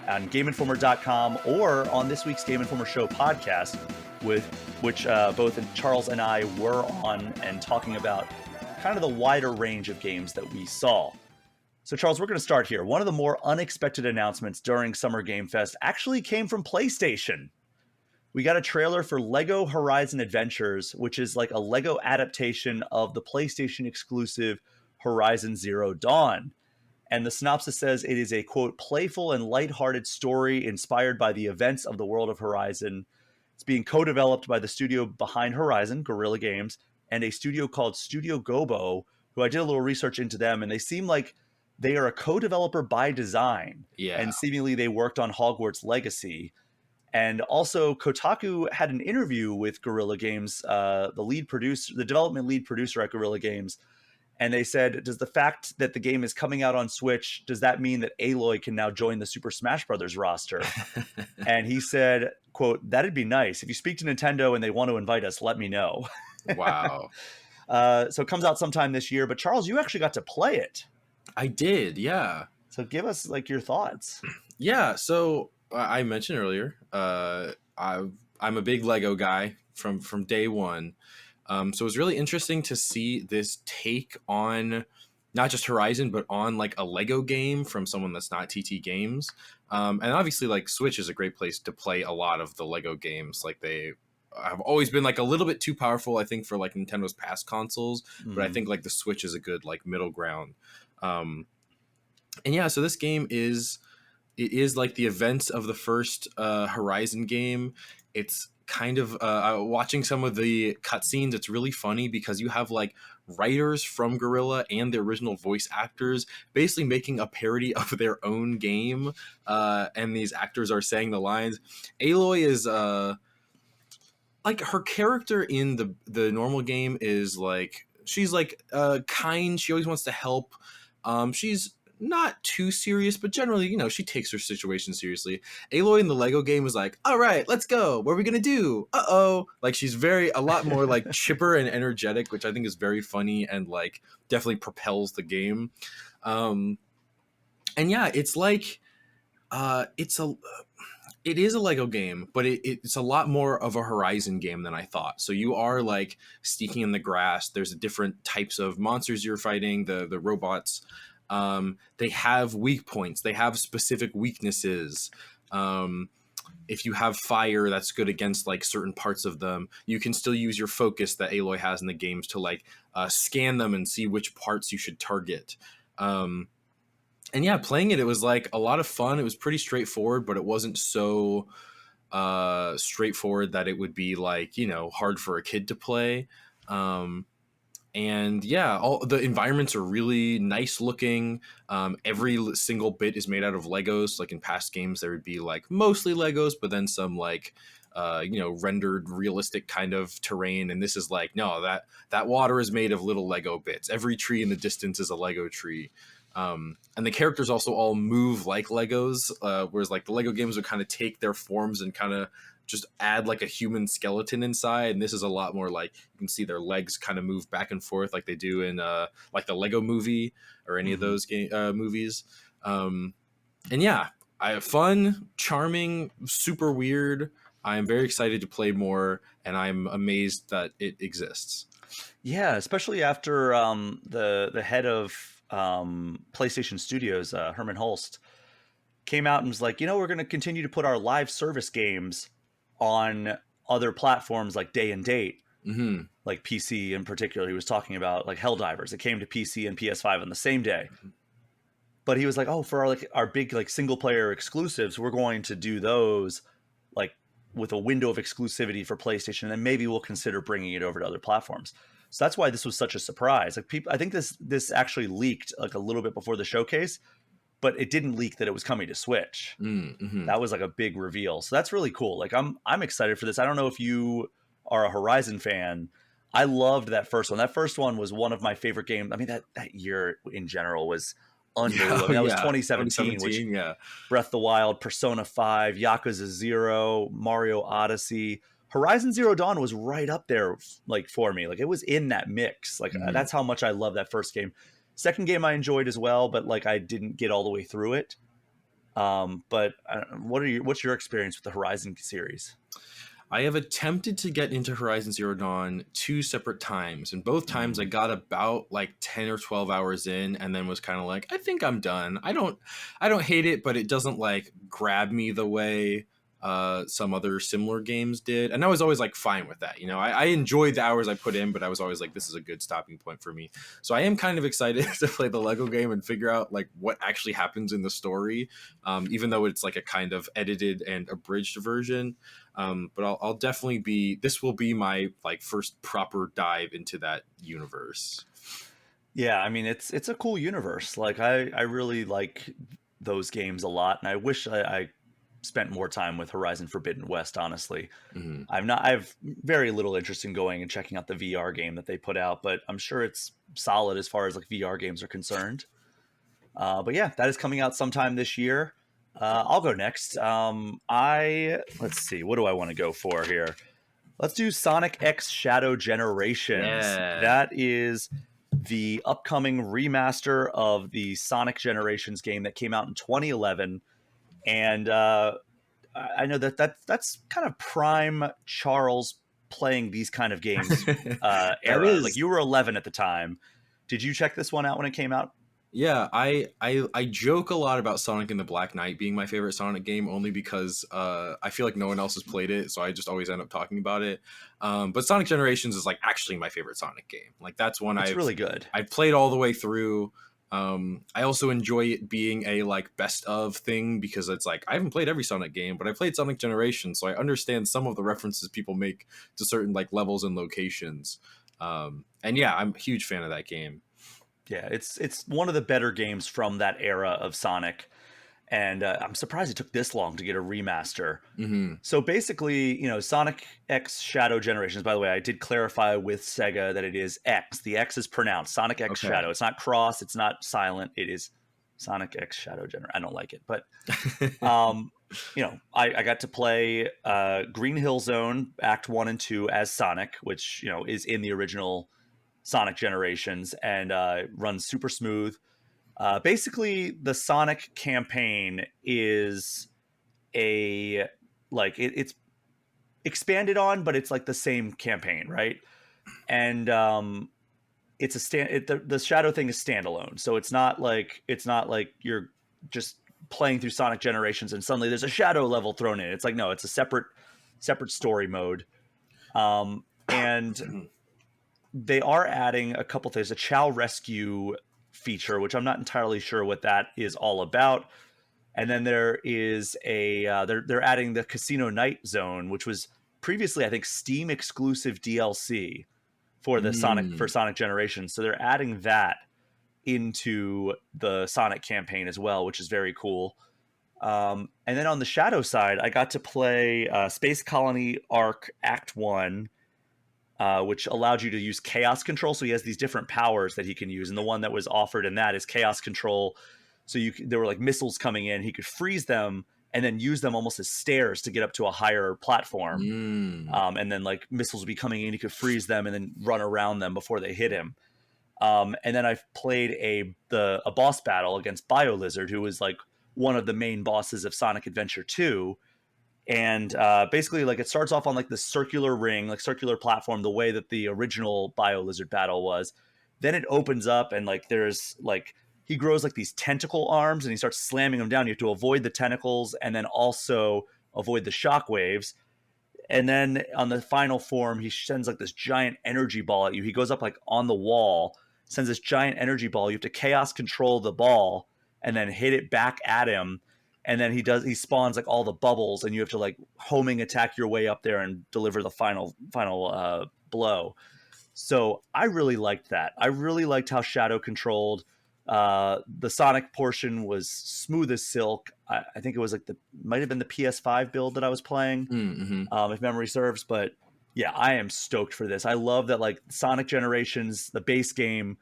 on GameInformer.com or on this week's Game Informer Show podcast, with which both Charles and I were on and talking about kind of the wider range of games that we saw. So, Charles, we're going to start here. One of the more unexpected announcements during Summer Game Fest actually came from PlayStation. We got a trailer for LEGO Horizon Adventures, which is like a LEGO adaptation of the PlayStation exclusive Horizon Zero Dawn. And the synopsis says it is a, quote, playful and lighthearted story inspired by the events of the world of Horizon. It's being co-developed by the studio behind Horizon, Guerrilla Games, and a studio called Studio Gobo, who I did a little research into them, and they seem like they are a co-developer by design. Yeah. And seemingly they worked on Hogwarts Legacy. And also Kotaku had an interview with Guerrilla Games, the development lead producer at Guerrilla Games. And they said, does the fact that the game is coming out on Switch, does that mean that Aloy can now join the Super Smash Brothers roster? And he said, quote, that'd be nice. If you speak to Nintendo and they want to invite us, let me know. Wow. So it comes out sometime this year. But Charles, you actually got to play it. I did, yeah. So give us like your thoughts. Yeah, so I mentioned earlier, I'm a big Lego guy from day one. So it was really interesting to see this take on not just Horizon, but on like a Lego game from someone that's not TT Games. And obviously like Switch is a great place to play a lot of the Lego games. Like they have always been like a little bit too powerful, I think, for like Nintendo's past consoles. But I think like the Switch is a good like middle ground. And yeah, so this game is like the events of the first Horizon game. It's kind of watching some of the cutscenes. It's really funny because you have like writers from Guerrilla and the original voice actors basically making a parody of their own game, and these actors are saying the lines. Aloy is like her character in the normal game is like she's like kind. She always wants to help. She's not too serious, but generally, you know, she takes her situation seriously. Aloy in the Lego game was like, all right, let's go. What are we going to do? Uh-oh. Like she's a lot more like chipper and energetic, which I think is very funny and like definitely propels the game. And yeah, it's like, it is a Lego game, but it's a lot more of a Horizon game than I thought. So you are like sneaking in the grass. There's different types of monsters you're fighting, the robots. They have weak points. They have specific weaknesses. If you have fire, that's good against like certain parts of them. You can still use your focus that Aloy has in the games to like scan them and see which parts you should target. And yeah, playing it was like a lot of fun. It was pretty straightforward, but it wasn't so straightforward that it would be like, you know, hard for a kid to play. And yeah, all the environments are really nice looking. Every single bit is made out of Legos. Like in past games, there would be like mostly Legos, but then some like rendered realistic kind of terrain, and this is like, no, that water is made of little Lego bits. Every tree in the distance is a Lego tree. And the characters also all move like Legos, whereas like the Lego games would kind of take their forms and kind of just add like a human skeleton inside, and this is a lot more like you can see their legs kind of move back and forth like they do in like the Lego movie or any of those movies. And yeah, I have fun, charming, super weird. I'm very excited to play more, and I'm amazed that it exists. Yeah, especially after the head of PlayStation Studios, Herman Hulst, came out and was like, we're going to continue to put our live service games on other platforms like day and date, like PC in particular. He was talking about like Helldivers. It came to PC and PS5 on the same day. But he was like, oh, for our big like single player exclusives, we're going to do those like with a window of exclusivity for PlayStation, and then maybe we'll consider bringing it over to other platforms. So that's why this was such a surprise. Like I think this actually leaked like a little bit before the showcase, but it didn't leak that it was coming to Switch. That was like a big reveal. So that's really cool. Like I'm excited for this. I don't know if you are a Horizon fan. I loved that first one. That first one was one of my favorite games. I mean, that year in general was unbelievable. I mean, that was 2017, which Breath of the Wild, Persona 5, Yakuza 0, Mario Odyssey. Horizon Zero Dawn was right up there like for me. Like it was in that mix. Like that's how much I love that first game. Second game I enjoyed as well, but like I didn't get all the way through it. But what's your experience with the Horizon series? I have attempted to get into Horizon Zero Dawn 2 separate times, and both times I got about like 10 or 12 hours in and then was kind of like, I think I'm done. I don't hate it, but it doesn't like grab me the way some other similar games did, and I was always like fine with that. I enjoyed the hours I put in, but I was always like, this is a good stopping point for me. So I am kind of excited to play the Lego game and figure out like what actually happens in the story, even though it's like a kind of edited and abridged version. But I'll definitely this will be my like first proper dive into that universe. Yeah, I mean it's a cool universe. Like I really like those games a lot, and I wish I spent more time with Horizon Forbidden West, honestly. I have very little interest in going and checking out the VR game that they put out, but I'm sure it's solid as far as like VR games are concerned. But yeah, that is coming out sometime this year. I'll go next. Let's see, what do I want to go for here? Let's do Sonic X Shadow Generations. Yeah. That is the upcoming remaster of the Sonic Generations game that came out in 2011. And I know that's kind of prime Charles playing these kind of games era. Like you were 11 at the time. Did you check this one out when it came out? Yeah, I joke a lot about Sonic and the Black Knight being my favorite Sonic game, only because I feel like no one else has played it, so I just always end up talking about it. But Sonic Generations is like actually my favorite Sonic game. Like that's one It's really good. I've played all the way through. I also enjoy it being a like best of thing, because it's like I haven't played every Sonic game, but I played Sonic Generations, so I understand some of the references people make to certain like levels and locations. And yeah, I'm a huge fan of that game. Yeah, it's one of the better games from that era of Sonic, and I'm surprised it took this long to get a remaster. So basically, Sonic X Shadow Generations. By the way, I did clarify with Sega that it is X. The X is pronounced Sonic X Shadow. It's not cross. It's not silent. It is Sonic X Shadow Generation. I don't like it, but I got to play Green Hill Zone Act 1 and 2 as Sonic, which is in the original Sonic Generations, and runs super smooth. Basically, the Sonic campaign is it's expanded on, but it's like the same campaign, right? And it's the Shadow thing is standalone, so it's not like you're just playing through Sonic Generations and suddenly there's a Shadow level thrown in. It's like, no, it's a separate story mode, and they are adding a couple things. A Chow Rescue feature, which I'm not entirely sure what that is all about. And then there is they're adding the Casino Night Zone, which was previously, I think, Steam exclusive DLC for the Sonic Generations. So they're adding that into the Sonic campaign as well, which is very cool. And then on the Shadow side, I got to play Space Colony Arc Act 1, which allowed you to use chaos control. So he has these different powers that he can use, and the one that was offered in that is chaos control. So there were like missiles coming in, he could freeze them and then use them almost as stairs to get up to a higher platform. Mm. And then like missiles would be coming in, he could freeze them and then run around them before they hit him. And then I've played a boss battle against BioLizard, who was like one of the main bosses of Sonic Adventure 2. And basically, like, it starts off on like the circular ring, like circular platform, the way that the original BioLizard battle was. Then it opens up, and like there's like he grows like these tentacle arms, and he starts slamming them down. You have to avoid the tentacles, and then also avoid the shockwaves. And then on the final form, he sends like this giant energy ball at you. He goes up like on the wall, sends this giant energy ball. You have to chaos control the ball and then hit it back at him. And then he spawns like all the bubbles, and you have to like homing attack your way up there and deliver the final blow. So I really liked that. I really liked how Shadow controlled. The Sonic portion was smooth as silk. I think it was like might have been the PS5 build that I was playing, Mm-hmm. if memory serves. But yeah, I am stoked for this. I love that like Sonic Generations, the base game,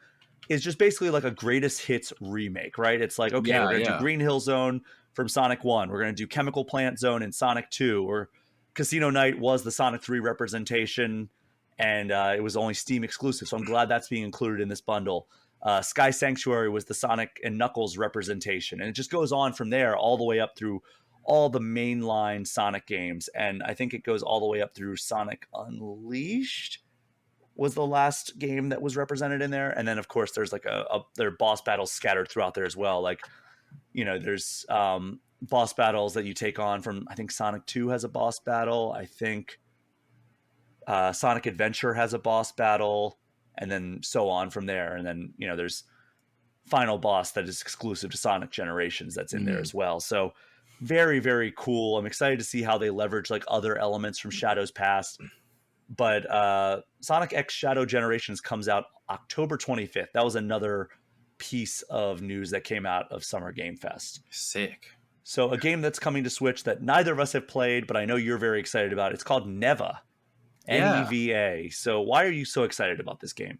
is just basically like a greatest hits remake, right? It's like, okay, we're Yeah, gonna do yeah. Green Hill Zone from Sonic 1. We're gonna do Chemical Plant Zone in Sonic 2, or Casino Night was the Sonic 3 representation, and it was only Steam exclusive. So I'm glad that's being included in this bundle. Sky Sanctuary was the Sonic and Knuckles representation, and it just goes on from there all the way up through all the mainline Sonic games, and I think it goes all the way up through Sonic Unleashed was the last game that was represented in there. And then of course there's like there are boss battles scattered throughout there as well. Like, there's boss battles that you take on from, I think Sonic 2 has a boss battle. I think Sonic Adventure has a boss battle, and then so on from there. And then, there's final boss that is exclusive to Sonic Generations that's in there Mm-hmm. as well. So very, very cool. I'm excited to see how they leverage like other elements from Shadow's past. But Sonic X Shadow Generations comes out October 25th. That was another piece of news that came out of Summer Game Fest. Sick. So a game that's coming to Switch that neither of us have played, but I know you're very excited about. It's called Neva. Yeah. Neva. So why are you so excited about this game?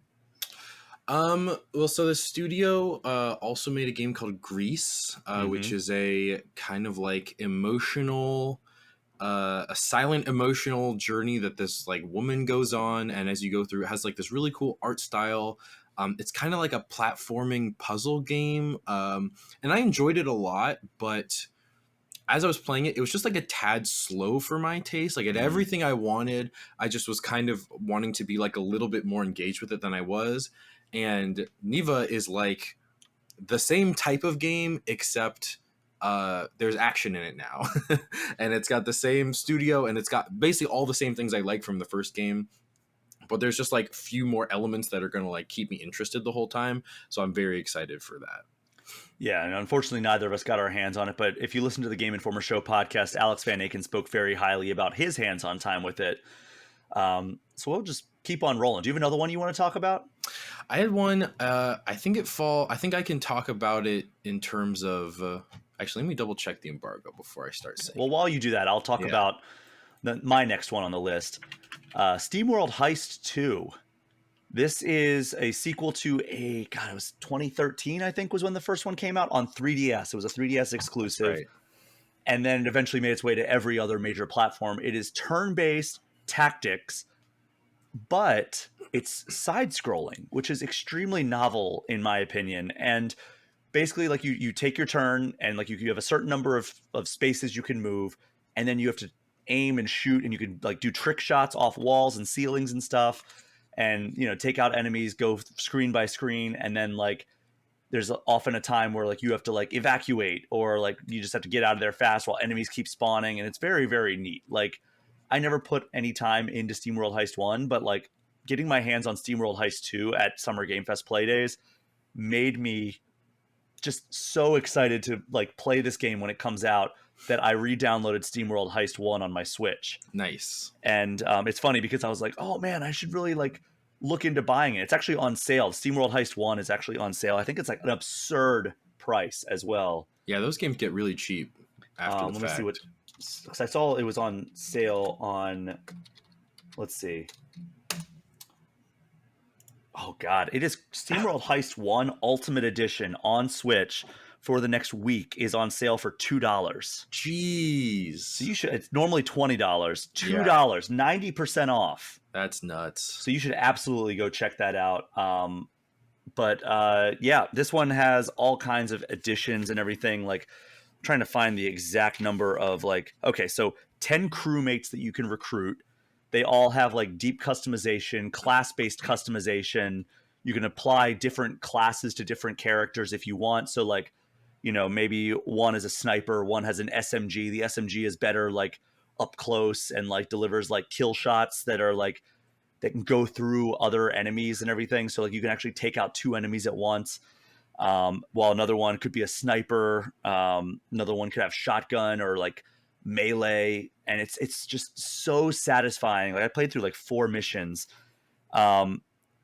Well, so the studio also made a game called Grease, which Mhm. is a kind of like emotional, a silent emotional journey that this like woman goes on, and as you go through, it has like this really cool art style. It's kind of like a platforming puzzle game, and I enjoyed it a lot, but as I was playing it, it was just like a tad slow for my taste. Like, at Mm. everything I wanted, I just was kind of wanting to be like a little bit more engaged with it than I was. And Neva is like the same type of game, except there's action in it now. And it's got the same studio, and it's got basically all the same things I like from the first game. But there's just like few more elements that are going to like keep me interested the whole time. So I'm very excited for that. Yeah, and unfortunately, neither of us got our hands on it. But if you listen to the Game Informer Show podcast, Alex Van Aken spoke very highly about his hands-on time with it. So we'll just keep on rolling. Do you have another one you want to talk about? I had one. I think I think I can talk about it in terms of. Actually, let me double check the embargo before I start saying. Well, while you do that, I'll talk Yeah. about my next one on the list. SteamWorld Heist 2. This is a sequel to it was 2013, I think, was when the first one came out on 3DS. It was a 3DS exclusive. Right. And then it eventually made its way to every other major platform. It is turn-based tactics, but it's side-scrolling, which is extremely novel in my opinion. And basically, like, you take your turn, and like you have a certain number of spaces you can move, and then you have to aim and shoot, and you can like do trick shots off walls and ceilings and stuff, and take out enemies, go screen by screen, and then like there's often a time where like you have to like evacuate, or like you just have to get out of there fast while enemies keep spawning, and it's very, very neat. Like, I never put any time into SteamWorld Heist 1, but like getting my hands on SteamWorld Heist 2 at Summer Game Fest Playdays made me just so excited to like play this game when it comes out that I re-downloaded SteamWorld Heist 1 on my Switch. Nice. And it's funny because I was like, oh man, I should really like look into buying it. It's actually on sale. SteamWorld Heist 1 is actually on sale. I think it's like an absurd price as well. Yeah, those games get really cheap. after the Let me see what, fact. because I saw it was on sale on, let's see. Oh God, it is SteamWorld Heist 1 Ultimate Edition on Switch for the next week is on sale for $2. Jeez. So you should, it's normally $20, $2, Yeah. 90% off. That's nuts. So you should absolutely go check that out. But yeah, this one has all kinds of additions and everything. Like, I'm trying to find the exact number of like, okay, so 10 crewmates that you can recruit. They all have like deep customization, class-based customization. You can apply different classes to different characters if you want. So like, maybe one is a sniper, one has an SMG. The SMG is better like up close and like delivers like kill shots that are like that can go through other enemies and everything. So like you can actually take out two enemies at once. While another one could be a sniper. Another one could have shotgun or like melee, and it's just so satisfying. Like I played through like 4 missions,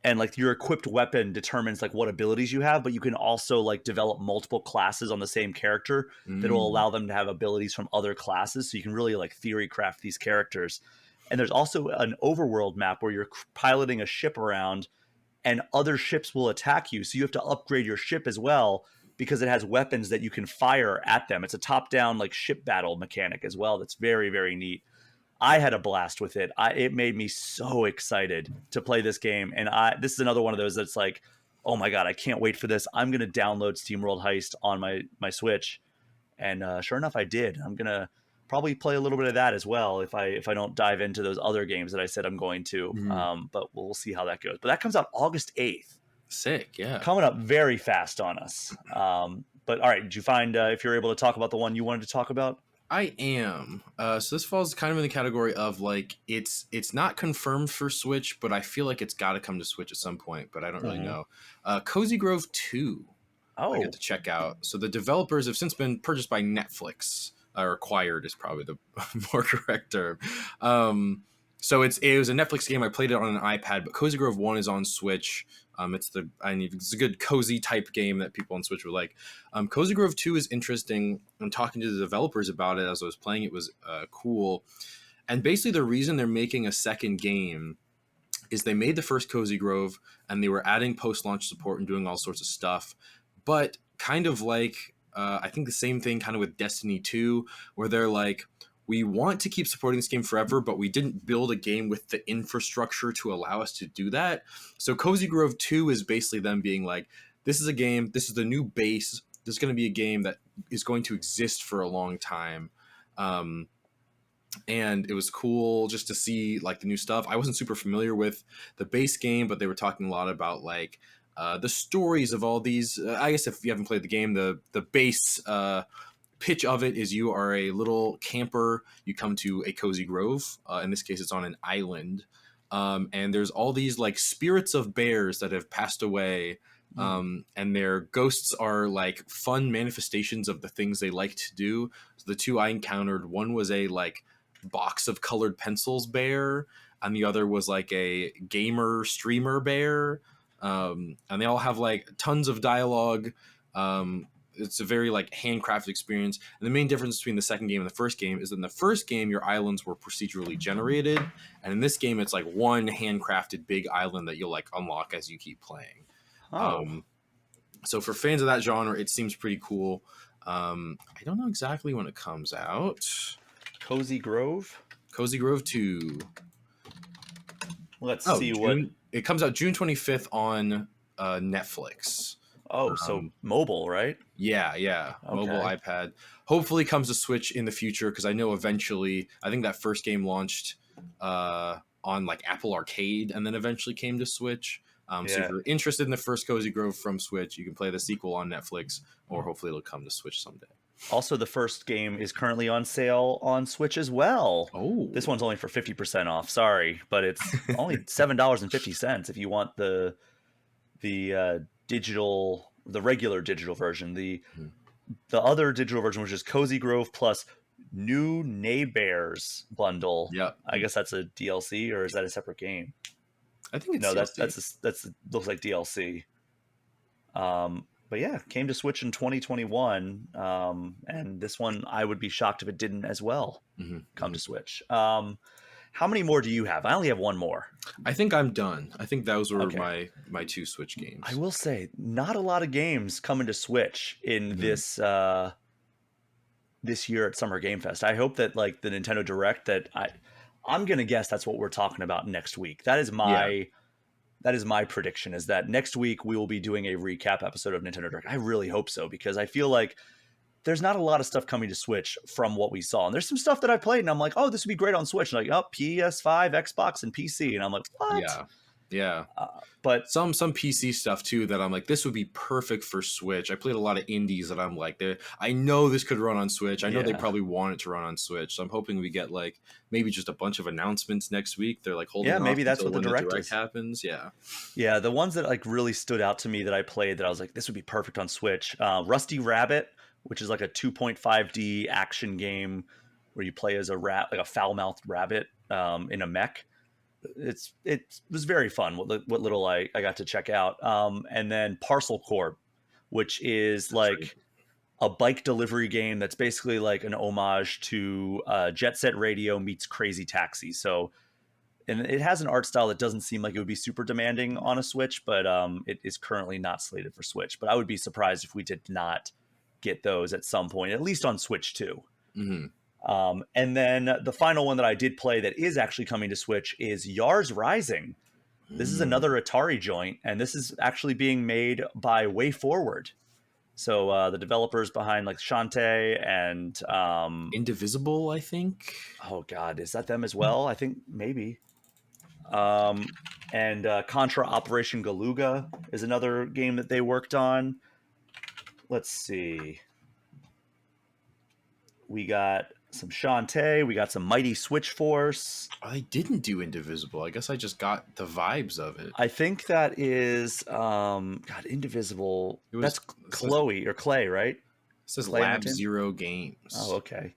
and like your equipped weapon determines like what abilities you have, but you can also like develop multiple classes on the same character that will allow them to have abilities from other classes. So you can really like theory craft these characters. And there's also an overworld map where you're piloting a ship around and other ships will attack you. So you have to upgrade your ship as well because it has weapons that you can fire at them. It's a top-down like ship battle mechanic as well. That's very, very neat. I had a blast with it. It made me so excited to play this game. And this is another one of those that's like, oh my God, I can't wait for this. I'm going to download SteamWorld Heist on my Switch. And sure enough, I did. I'm going to probably play a little bit of that as well if I don't dive into those other games that I said I'm going to. But we'll see how that goes. But that comes out August 8th. Sick, yeah. Coming up very fast on us. But all right, did you find if you're able to talk about the one you wanted to talk about? I am. So this falls kind of in the category of like it's not confirmed for Switch, but I feel like it's got to come to Switch at some point. But I don't really know. Cozy Grove 2. I get to check out. So the developers have since been purchased by Netflix, or acquired is probably the more correct term. So it was a Netflix game. I played it on an iPad, but Cozy Grove 1 is on Switch. It's a good cozy type game that people on Switch would like. Cozy Grove 2 is interesting. I'm talking to the developers about it as I was playing. It was cool. And basically the reason they're making a second game is they made the first Cozy Grove and they were adding post-launch support and doing all sorts of stuff. But kind of like, I think the same thing kind of with Destiny 2, where they're like, we want to keep supporting this game forever, but we didn't build a game with the infrastructure to allow us to do that. So Cozy Grove 2 is basically them being like, this is a game, this is the new base, this is going to be a game that is going to exist for a long time. And it was cool just to see like the new stuff. I wasn't super familiar with the base game, but they were talking a lot about like the stories of all these. I guess if you haven't played the game, the base pitch of it is you are a little camper. You come to a cozy grove. In this case, it's on an island. And there's all these like spirits of bears that have passed away. And their ghosts are like fun manifestations of the things they like to do. So the two I encountered, one was a like box of colored pencils bear, and the other was like a gamer streamer bear. And they all have like tons of dialogue. It's a very like handcrafted experience. And the main difference between the second game and the first game is that in the first game, your islands were procedurally generated. And in this game, it's like one handcrafted big island that you'll like unlock as you keep playing. So for fans of that genre, it seems pretty cool. I don't know exactly when it comes out. Cozy Grove 2. Let's see what it comes out June 25th on Netflix. So mobile, right? Yeah. Okay. Mobile, iPad. Hopefully comes to Switch in the future, because I know eventually, I think that first game launched on like Apple Arcade and then eventually came to Switch. So if you're interested in the first Cozy Grove from Switch, you can play the sequel on Netflix, or hopefully it'll come to Switch someday. Also, the first game is currently on sale on Switch as well. Oh, this one's only for 50% off. Sorry, but it's only $7.50 if you want the digital, the regular digital version. The other digital version, which is Cozy Grove plus New Neighbors bundle. Yeah, I guess that's a DLC, or is that a separate game? I think it's no. DLC. That's looks like DLC. But but yeah, came to Switch in 2021, and this one I would be shocked if it didn't as well come to Switch. How many more do you have? I only have one more. I think I'm done. I think those were Okay. my 2 Switch games. I will say, not a lot of games coming to Switch in this this year at Summer Game Fest. I hope that like the Nintendo Direct that I'm gonna guess that's what we're talking about next week. That is my prediction, is that next week we will be doing a recap episode of Nintendo Direct. I really hope so, because I feel like there's not a lot of stuff coming to Switch from what we saw. And there's some stuff that I played and I'm like, oh, this would be great on Switch. And like, oh, PS5, Xbox, and PC. And I'm like, what? Yeah. But some PC stuff too that I'm like, this would be perfect for Switch. I played a lot of indies that I'm like, I know this could run on Switch. I know they probably want it to run on Switch. So I'm hoping we get like maybe just a bunch of announcements next week. They're like holding off maybe that's what the when direct happens. Yeah, the ones that like really stood out to me that I played that I was like, this would be perfect on Switch. Rusty Rabbit, which is like a 2.5D action game where you play as a rat, like a foul-mouthed rabbit in a mech. It was very fun. What little I got to check out. And then Parcel Corp, which is like a bike delivery game that's basically like an homage to Jet Set Radio meets Crazy Taxi. So, and it has an art style that doesn't seem like it would be super demanding on a Switch, but it is currently not slated for Switch. But I would be surprised if we did not get those at some point, at least on Switch 2. And then the final one that I did play that is actually coming to Switch is Yars Rising. This is another Atari joint, and this is actually being made by Way Forward. So the developers behind like Shantae and Indivisible, I think. Oh God, is that them as well? I think maybe. And Contra Operation Galuga is another game that they worked on. Let's see. We got some Shantae. We got some Mighty Switch Force. Oh, they didn't do Indivisible. I guess I just got the vibes of it. I think that is God, Indivisible. That's Chloe or Clay, right? It says Clay Lab Zero Games. Oh, okay.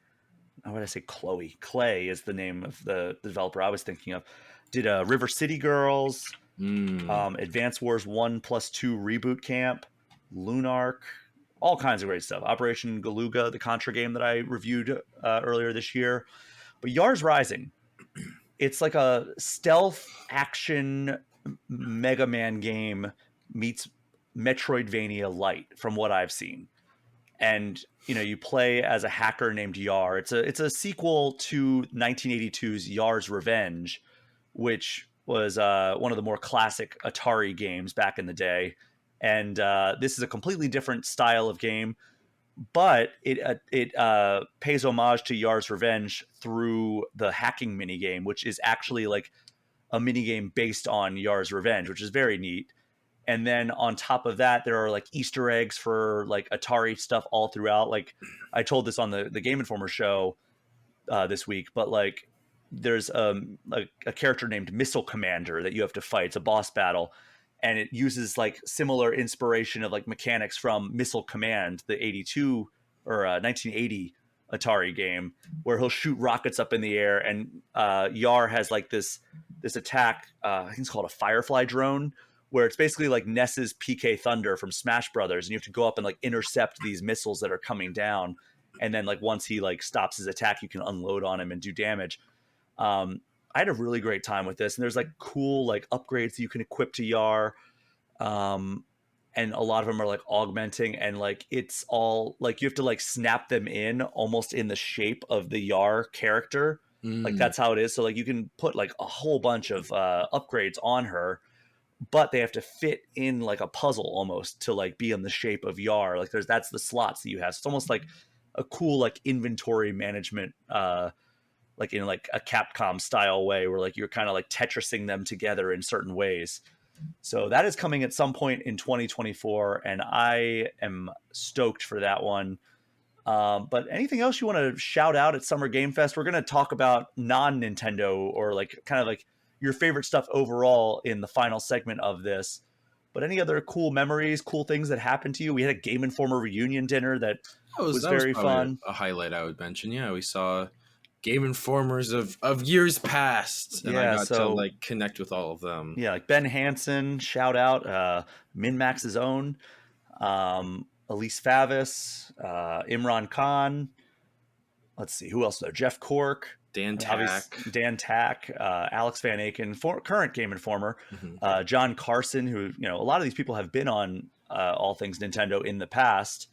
How would I say Chloe? Clay is the name of the developer I was thinking of. Did River City Girls, Advance Wars 1+2 Reboot Camp, Lunark, all kinds of great stuff. Operation Galuga, the Contra game that I reviewed earlier this year. But Yars Rising, it's like a stealth action Mega Man game meets Metroidvania Light from what I've seen. And you play as a hacker named Yar. It's a sequel to 1982's Yar's Revenge, which was one of the more classic Atari games back in the day. And this is a completely different style of game, but it pays homage to Yar's Revenge through the hacking minigame, which is actually like a minigame based on Yar's Revenge, which is very neat. And then on top of that, there are like Easter eggs for like Atari stuff all throughout. Like I told this on the Game Informer show this week, but like there's a character named Missile Commander that you have to fight. It's a boss battle. And it uses like similar inspiration of like mechanics from Missile Command, the 82 or 1980 Atari game, where he'll shoot rockets up in the air. And Yar has like this attack, I think it's called a Firefly drone, where it's basically like Ness's PK Thunder from Smash Brothers, and you have to go up and like intercept these missiles that are coming down. And then like once he like stops his attack, you can unload on him and do damage. I had a really great time with this, and there's like cool like upgrades that you can equip to Yar, and a lot of them are like augmenting, and like it's all like you have to like snap them in almost in the shape of the Yar character. Like that's how it is. So like you can put like a whole bunch of upgrades on her, but they have to fit in like a puzzle almost to like be in the shape of Yar. Like that's the slots that you have. So it's almost like a cool like inventory management like in like a Capcom style way, where like you're kind of like Tetrising them together in certain ways. So that is coming at some point in 2024, and I am stoked for that one. But anything else you want to shout out at Summer Game Fest? We're going to talk about non-Nintendo or like kind of like your favorite stuff overall in the final segment of this. But any other cool memories, cool things that happened to you? We had a Game Informer reunion dinner that was very fun. A highlight I would mention. Yeah, we saw Game Informers of years past, and I got to like connect with all of them. Yeah, like Ben Hansen, shout out, MinnMax's own. Elise Favis, Imran Khan. Let's see who else there. Jeff Cork, Dan obviously Tack. Dan Tack, Alex Van Aken, current Game Informer, Mhm. John Carson, who a lot of these people have been on All Things Nintendo in the past.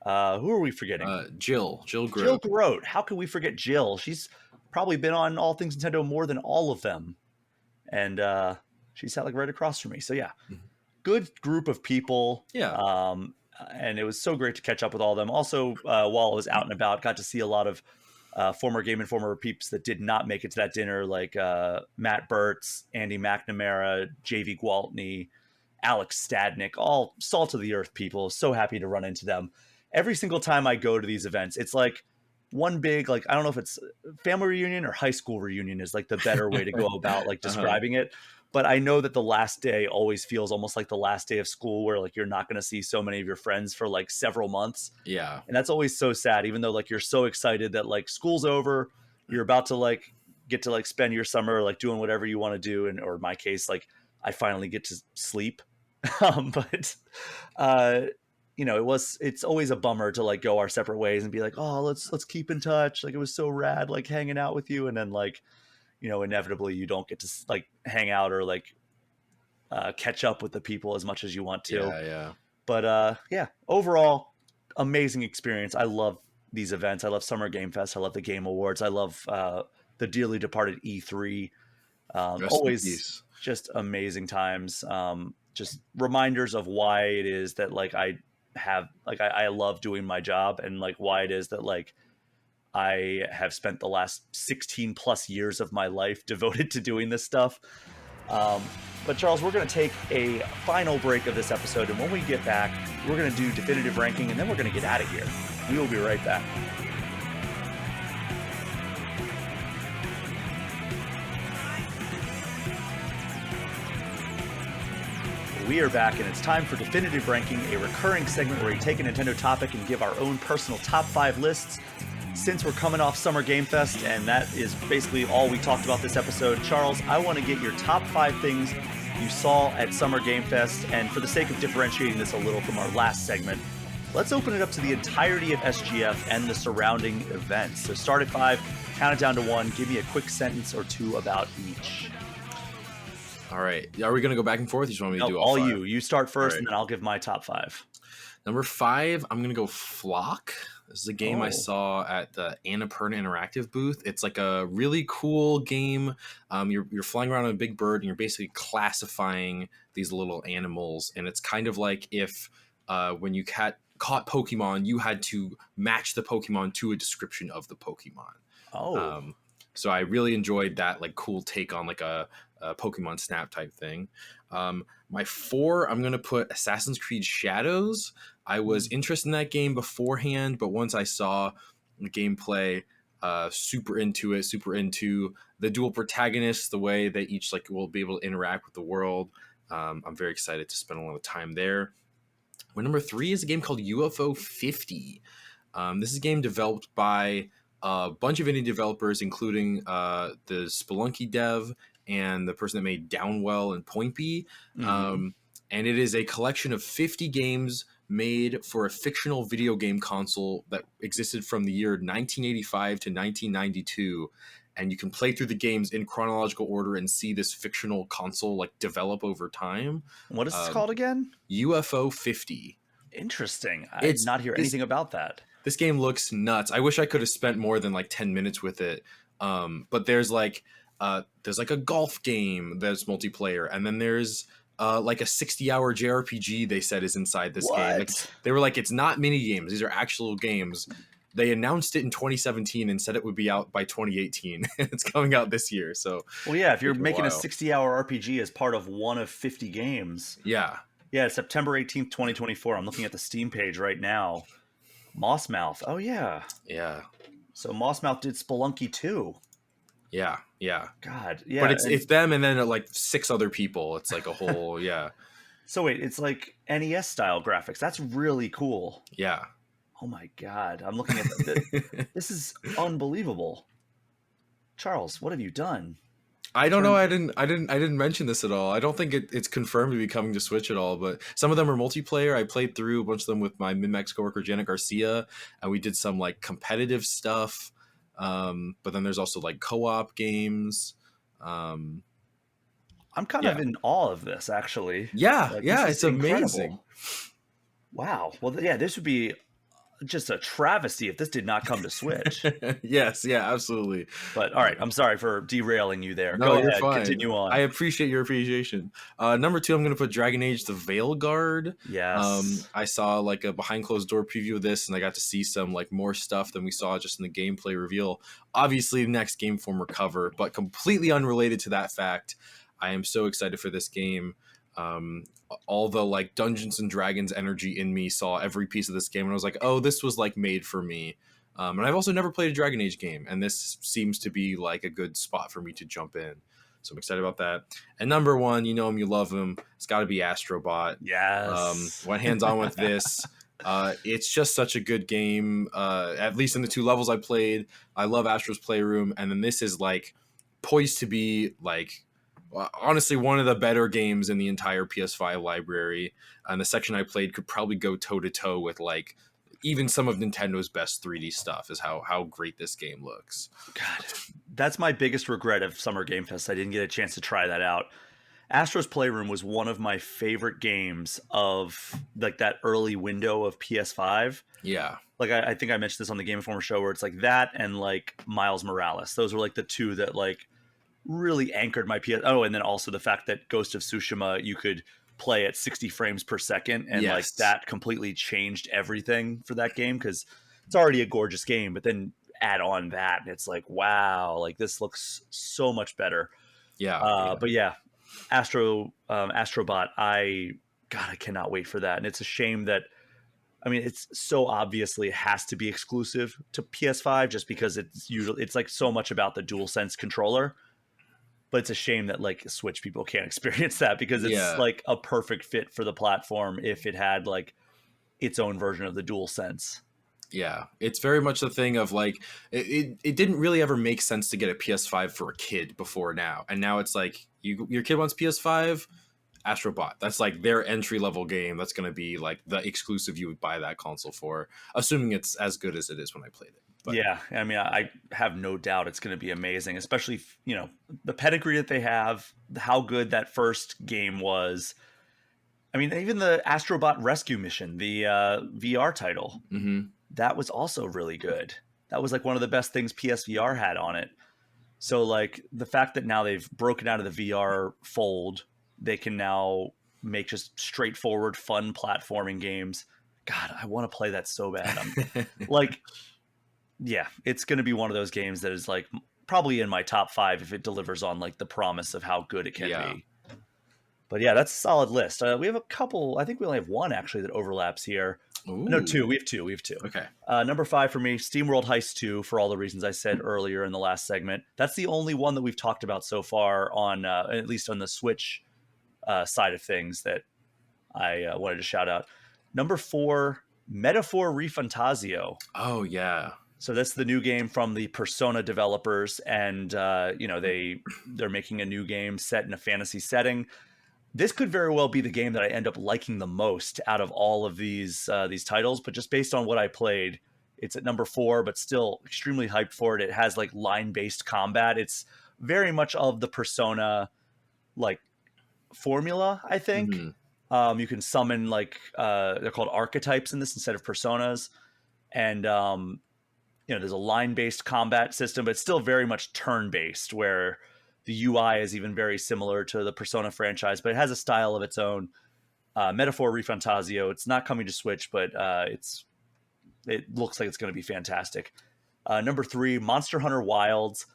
Who are we forgetting? Jill Jill Grote. Grote. How can we forget Jill? She's probably been on All Things Nintendo more than all of them, and she sat like right across from me. So yeah, Mhm. good group of people. Yeah. And it was so great to catch up with all of them. Also, while I was out and about, got to see a lot of former Game Informer peeps that did not make it to that dinner, like Matt Burtz, Andy McNamara, JV Gwaltney, Alex Stadnick, all salt of the earth people. So happy to run into them. Every single time I go to these events, it's like one big, like, I don't know if it's family reunion or high school reunion is like the better way to go about like Uh-huh. describing it. But I know that the last day always feels almost like the last day of school, where like you're not going to see so many of your friends for like several months. Yeah. And that's always so sad, even though like you're so excited that like school's over, you're about to like get to like spend your summer like doing whatever you want to do. And or in my case, like I finally get to sleep. But uh it's always a bummer to like go our separate ways and be like, oh, let's keep in touch. Like it was so rad like hanging out with you. And then like, inevitably you don't get to like hang out or like catch up with the people as much as you want to. Yeah. Yeah. But yeah, overall, amazing experience. I love these events. I love Summer Game Fest. I love the Game Awards. I love the dearly departed E3. Rest in Always peace. just amazing times. Just reminders of why it is that like I love doing my job, and like why it is that like I have spent the last 16 plus years of my life devoted to doing this stuff. But Charles, we're going to take a final break of this episode, and when we get back, we're going to do definitive ranking, and then we're going to get out of here. We will be right back. We are back, and it's time for Definitive Ranking, a recurring segment where we take a Nintendo topic and give our own personal top 5 lists. Since we're coming off Summer Game Fest, and that is basically all we talked about this episode, Charles, I want to get your top 5 things you saw at Summer Game Fest, and for the sake of differentiating this a little from our last segment, let's open it up to the entirety of SGF and the surrounding events. So start at 5, count it down to 1, give me a quick sentence or two about each. All right. Are we going to go back and forth? You just want me to do all all 5? you start first, Right. and then I'll give my top 5. Number 5, I'm going to go Flock. This is a game I saw at the Annapurna Interactive booth. It's like a really cool game. You're flying around on a big bird, and you're basically classifying these little animals. And it's kind of like if when you caught Pokemon, you had to match the Pokemon to a description of the Pokemon. So I really enjoyed that like cool take on like a Pokemon Snap type thing. My 4, I'm going to put Assassin's Creed Shadows. I was interested in that game beforehand, but once I saw the gameplay, super into it, super into the dual protagonists, the way they each like will be able to interact with the world. I'm very excited to spend a lot of time there. My number 3 is a game called UFO 50. This is a game developed by a bunch of indie developers, including the Spelunky dev and the person that made Downwell and Point B. And it is a collection of 50 games made for a fictional video game console that existed from the year 1985 to 1992. And you can play through the games in chronological order and see this fictional console like develop over time. What is this called again? UFO 50. Interesting. I did not hear anything about that. This game looks nuts. I wish I could have spent more than like 10 minutes with it. But there's like a golf game that's multiplayer, and then there's like a 60-hour JRPG they said is inside this game. Like, they were like, it's not mini games; these are actual games. They announced it in 2017 and said it would be out by 2018. It's coming out this year. So, well, yeah, if you're making a 60-hour RPG as part of one of 50 games, yeah, September 18th, 2024. I'm looking at the Steam page right now. Mossmouth. Oh yeah. So Mossmouth did Spelunky 2. Yeah. God, yeah. But it's them and then like 6 other people. It's like a whole So wait, it's like NES style graphics. That's really cool. Yeah. Oh my God, I'm looking at this. This is unbelievable. Charles, what have you done? I don't know. I didn't mention this at all. I don't think it's confirmed to be coming to Switch at all. But some of them are multiplayer. I played through a bunch of them with my MinnMax coworker Janet Garcia, and we did some like competitive stuff. But then there's also like co-op games. Um, I'm kind of yeah, in awe of this, actually. yeah, Like, this yeah. is It's amazing. incredible. Wow. Well, yeah, this would be just a travesty if this did not come to Switch. Yes, yeah, absolutely. But all right, I'm sorry for derailing you there. No, Go you're ahead, fine. continue I on. appreciate your appreciation. Number two, I'm going to put Dragon Age: The Veilguard. Yes. I saw like a behind closed door preview of this, and I got to see some like more stuff than we saw just in the gameplay reveal. Obviously, the next Game Informer cover, but completely unrelated to that fact. I am so excited for this game. Um, all the like Dungeons and Dragons energy in me saw every piece of this game, and I was like, oh, this was like made for me. And I've also never played a Dragon Age game, and this seems to be like a good spot for me to jump in. So I'm excited about that. And number one, you know him, you love him. It's got to be Astrobot. Yes. Went hands on with this. It's just such a good game. At least in the two levels I played, I love Astro's Playroom, and then this is like poised to be like honestly one of the better games in the entire PS5 library. And the section I played could probably go toe to toe with like even some of Nintendo's best 3D stuff. Is how great this game looks. God, that's my biggest regret of Summer Game Fest. I didn't get a chance to try that out. Astro's Playroom was one of my favorite games of like that early window of PS5. Yeah, Like I think I mentioned this on the Game Informer show, where it's like that and like Miles Morales. Those were like the two that like really anchored my PS. Oh, and then also the fact that Ghost of Tsushima you could play at 60 frames per second, and like yes, that completely changed everything for that game, because it's already a gorgeous game, but then add on that and it's like, wow, like this looks so much better. yeah, yeah. But yeah, Astrobot, I cannot wait for that. And it's a shame that, I mean, it's so obviously has to be exclusive to PS5 just because it's like so much about the DualSense controller. But it's a shame that like Switch people can't experience that, because it's Yeah, like a perfect fit for the platform if it had like its own version of the DualSense. yeah. It's very much the thing of like it didn't really ever make sense to get a PS5 for a kid before now, and now it's like your kid wants PS5. Astrobot. That's like their entry level game. That's going to be like the exclusive you would buy that console for, assuming it's as good as it is when I played it. But Yeah, I mean, I have no doubt it's going to be amazing, especially you know the pedigree that they have, how good that first game was. I mean, even the Astrobot Rescue Mission, the VR title, mhm. that was also really good. That was like one of the best things PSVR had on it. So like the fact that now they've broken out of the VR fold, they can now make just straightforward, fun platforming games. God, I want to play that so bad. I'm like, yeah, it's going to be one of those games that is like probably in my top 5 if it delivers on like the promise of how good it can Yeah. be. But yeah, that's a solid list. We have a couple. I think we only have one actually that overlaps here. No, two. Ooh. We have two. We have two. Okay. Number 5 for me, SteamWorld Heist 2, for all the reasons I said earlier in the last segment. That's the only one that we've talked about so far on, at least on the Switch side of things, that I wanted to shout out. Number 4, Metaphor Refantasio. Oh yeah. So that's the new game from the Persona developers, and you know they're making a new game set in a fantasy setting. This could very well be the game that I end up liking the most out of all of these titles, but just based on what I played, it's at number 4, but still extremely hyped for it. It has like line-based combat. It's very much of the Persona like formula, I think. Mhm. You can summon like they're called archetypes in this instead of personas, and you know there's a line-based combat system, but it's still very much turn-based, where the UI is even very similar to the Persona franchise, but it has a style of its own. Metaphor Refantasio. It's not coming to Switch, but it looks like it's going to be fantastic. Number 3, Monster Hunter Wilds.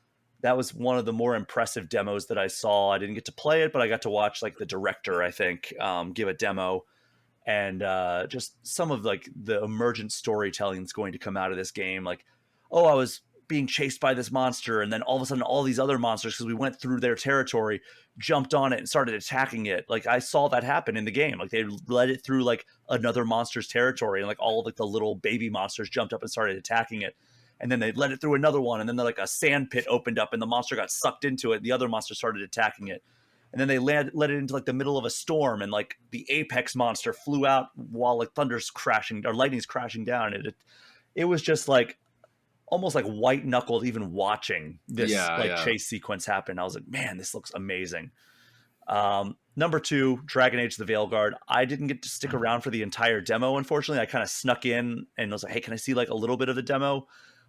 That was one of the more impressive demos that I saw. I didn't get to play it, but I got to watch like the director, I think, give a demo, and just some of like the emergent storytelling that's going to come out of this game. Like, oh, I was being chased by this monster, and then all of a sudden all these other monsters, because we went through their territory, jumped on it and started attacking it. Like I saw that happen in the game. Like they led it through like another monster's territory, and like all of like the little baby monsters jumped up and started attacking it. and then they let it through another one, and then like a sand pit opened up and the monster got sucked into it. The other monster started attacking it. And then they let it into like the middle of a storm, and like the apex monster flew out while like thunder's crashing or lightning's crashing down. It was just like almost like white knuckled even watching this chase sequence happen. I was like, man, this looks amazing. Number 2, Dragon Age the Veilguard. I didn't get to stick around for the entire demo, unfortunately. I kind of snuck in and was like, hey, can I see like a little bit of the demo?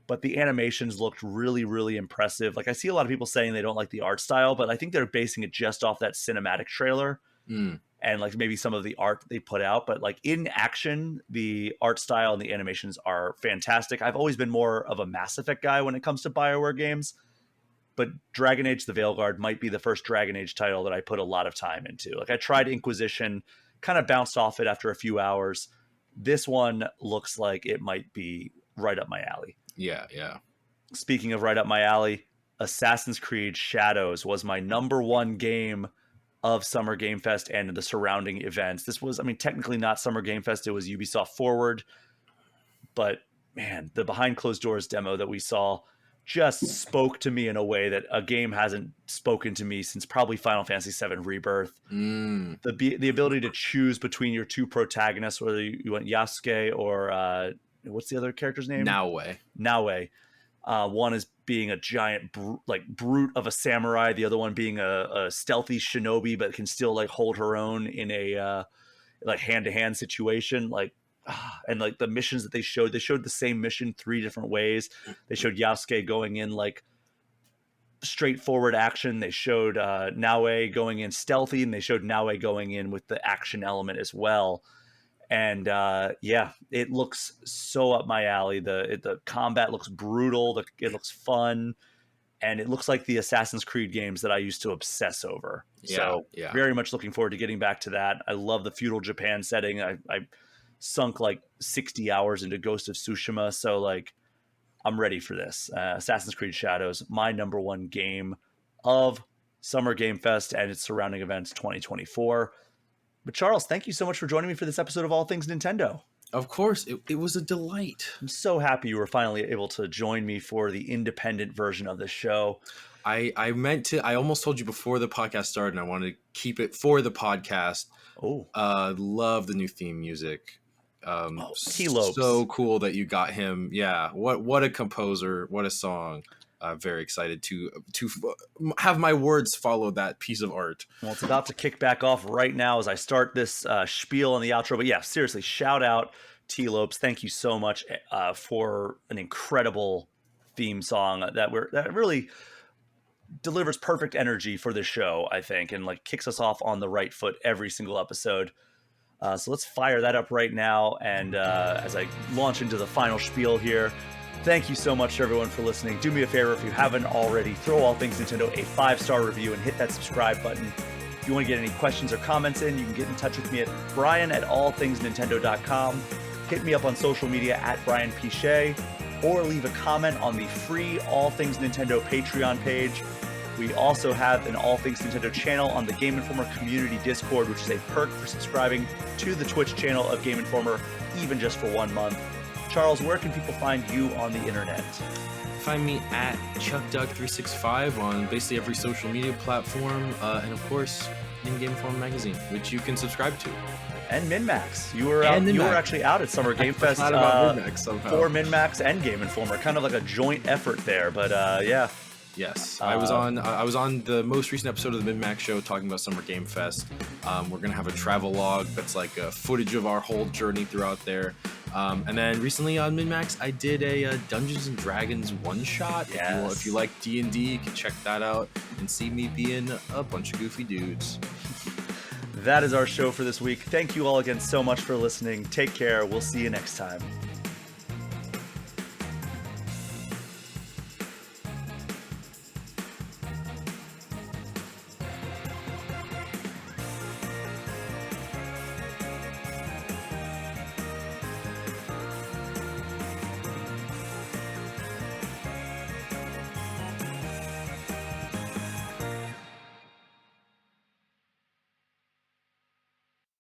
But the animations looked really, really impressive. Like I see a lot of people saying they don't like the art style, but I think they're basing it just off that cinematic trailer and like maybe some of the art they put out. But like in action, the art style and the animations are fantastic. I've always been more of a Mass Effect guy when it comes to BioWare games, but Dragon Age the Veilguard might be the first Dragon Age title that I put a lot of time into. Like I tried Inquisition, kind of bounced off it after a few hours. This one looks like it might be right up my alley. Yeah. Speaking of right up my alley, Assassin's Creed Shadows was my number 1 game of Summer Game Fest and the surrounding events. This was, I mean, technically not Summer Game Fest. It was Ubisoft Forward. But man, the behind closed doors demo that we saw just spoke to me in a way that a game hasn't spoken to me since probably Final Fantasy VII Rebirth. The ability to choose between your 2 protagonists, whether you want Yasuke or what's the other character's name? Naue. One is being a giant brute of a samurai. The other one being a stealthy shinobi, but can still like hold her own in a like hand-to-hand situation. And like the missions that they showed the same mission 3 different ways. They showed Yasuke going in like straightforward action. They showed Naue going in stealthy, and they showed Naue going in with the action element as well. And it looks so up my alley. The combat looks brutal. It looks fun, and it looks like the Assassin's Creed games that I used to obsess over. Very much looking forward to getting back to that. I love the feudal Japan setting. I sunk like 60 hours into Ghost of Tsushima, so like I'm ready for this. Assassin's Creed Shadows, my number 1 game of Summer Game Fest and its surrounding events 2024. But Charles, thank you so much for joining me for this episode of All Things Nintendo. Of course, it was a delight. I'm so happy you were finally able to join me for the independent version of the show. I almost told you before the podcast started, and I wanted to keep it for the podcast. Love the new theme music. Tee Lopes. So cool that you got him. Yeah, what a composer, what a song. Very excited to have my words follow that piece of art. Well, it's about to kick back off right now as I start this spiel on the outro. But yeah, seriously, shout out Tee Lopes. Thank you so much for an incredible theme song that really delivers perfect energy for this show, I think, and like kicks us off on the right foot every single episode. So let's fire that up right now. And as I launch into the final spiel here, thank you so much to everyone for listening. Do me a favor, if you haven't already, throw All Things Nintendo a 5-star review and hit that subscribe button. If you want to get any questions or comments in, you can get in touch with me at brian@allthingsnintendo.com. Hit me up on social media at Brian P. Shea, or leave a comment on the free All Things Nintendo Patreon page. We also have an All Things Nintendo channel on the Game Informer community Discord, which is a perk for subscribing to the Twitch channel of Game Informer, even just for 1 month. Charles, where can people find you on the internet? Find me at ChuckDoug365 on basically every social media platform, and of course in Game Informer magazine, which you can subscribe to. And MinnMax. You were actually out at Summer Game Fest for MinnMax and Game Informer, kind of like a joint effort there. But yeah. Yes, I was on the most recent episode of the MinnMax show talking about Summer Game Fest. We're gonna have a travel log that's like footage of our whole journey throughout there. And then recently on MinnMax, I did a Dungeons and Dragons one-shot. Yes. If you like D&D, you can check that out and see me being a bunch of goofy dudes. That is our show for this week. Thank you all again so much for listening. Take care. We'll see you next time.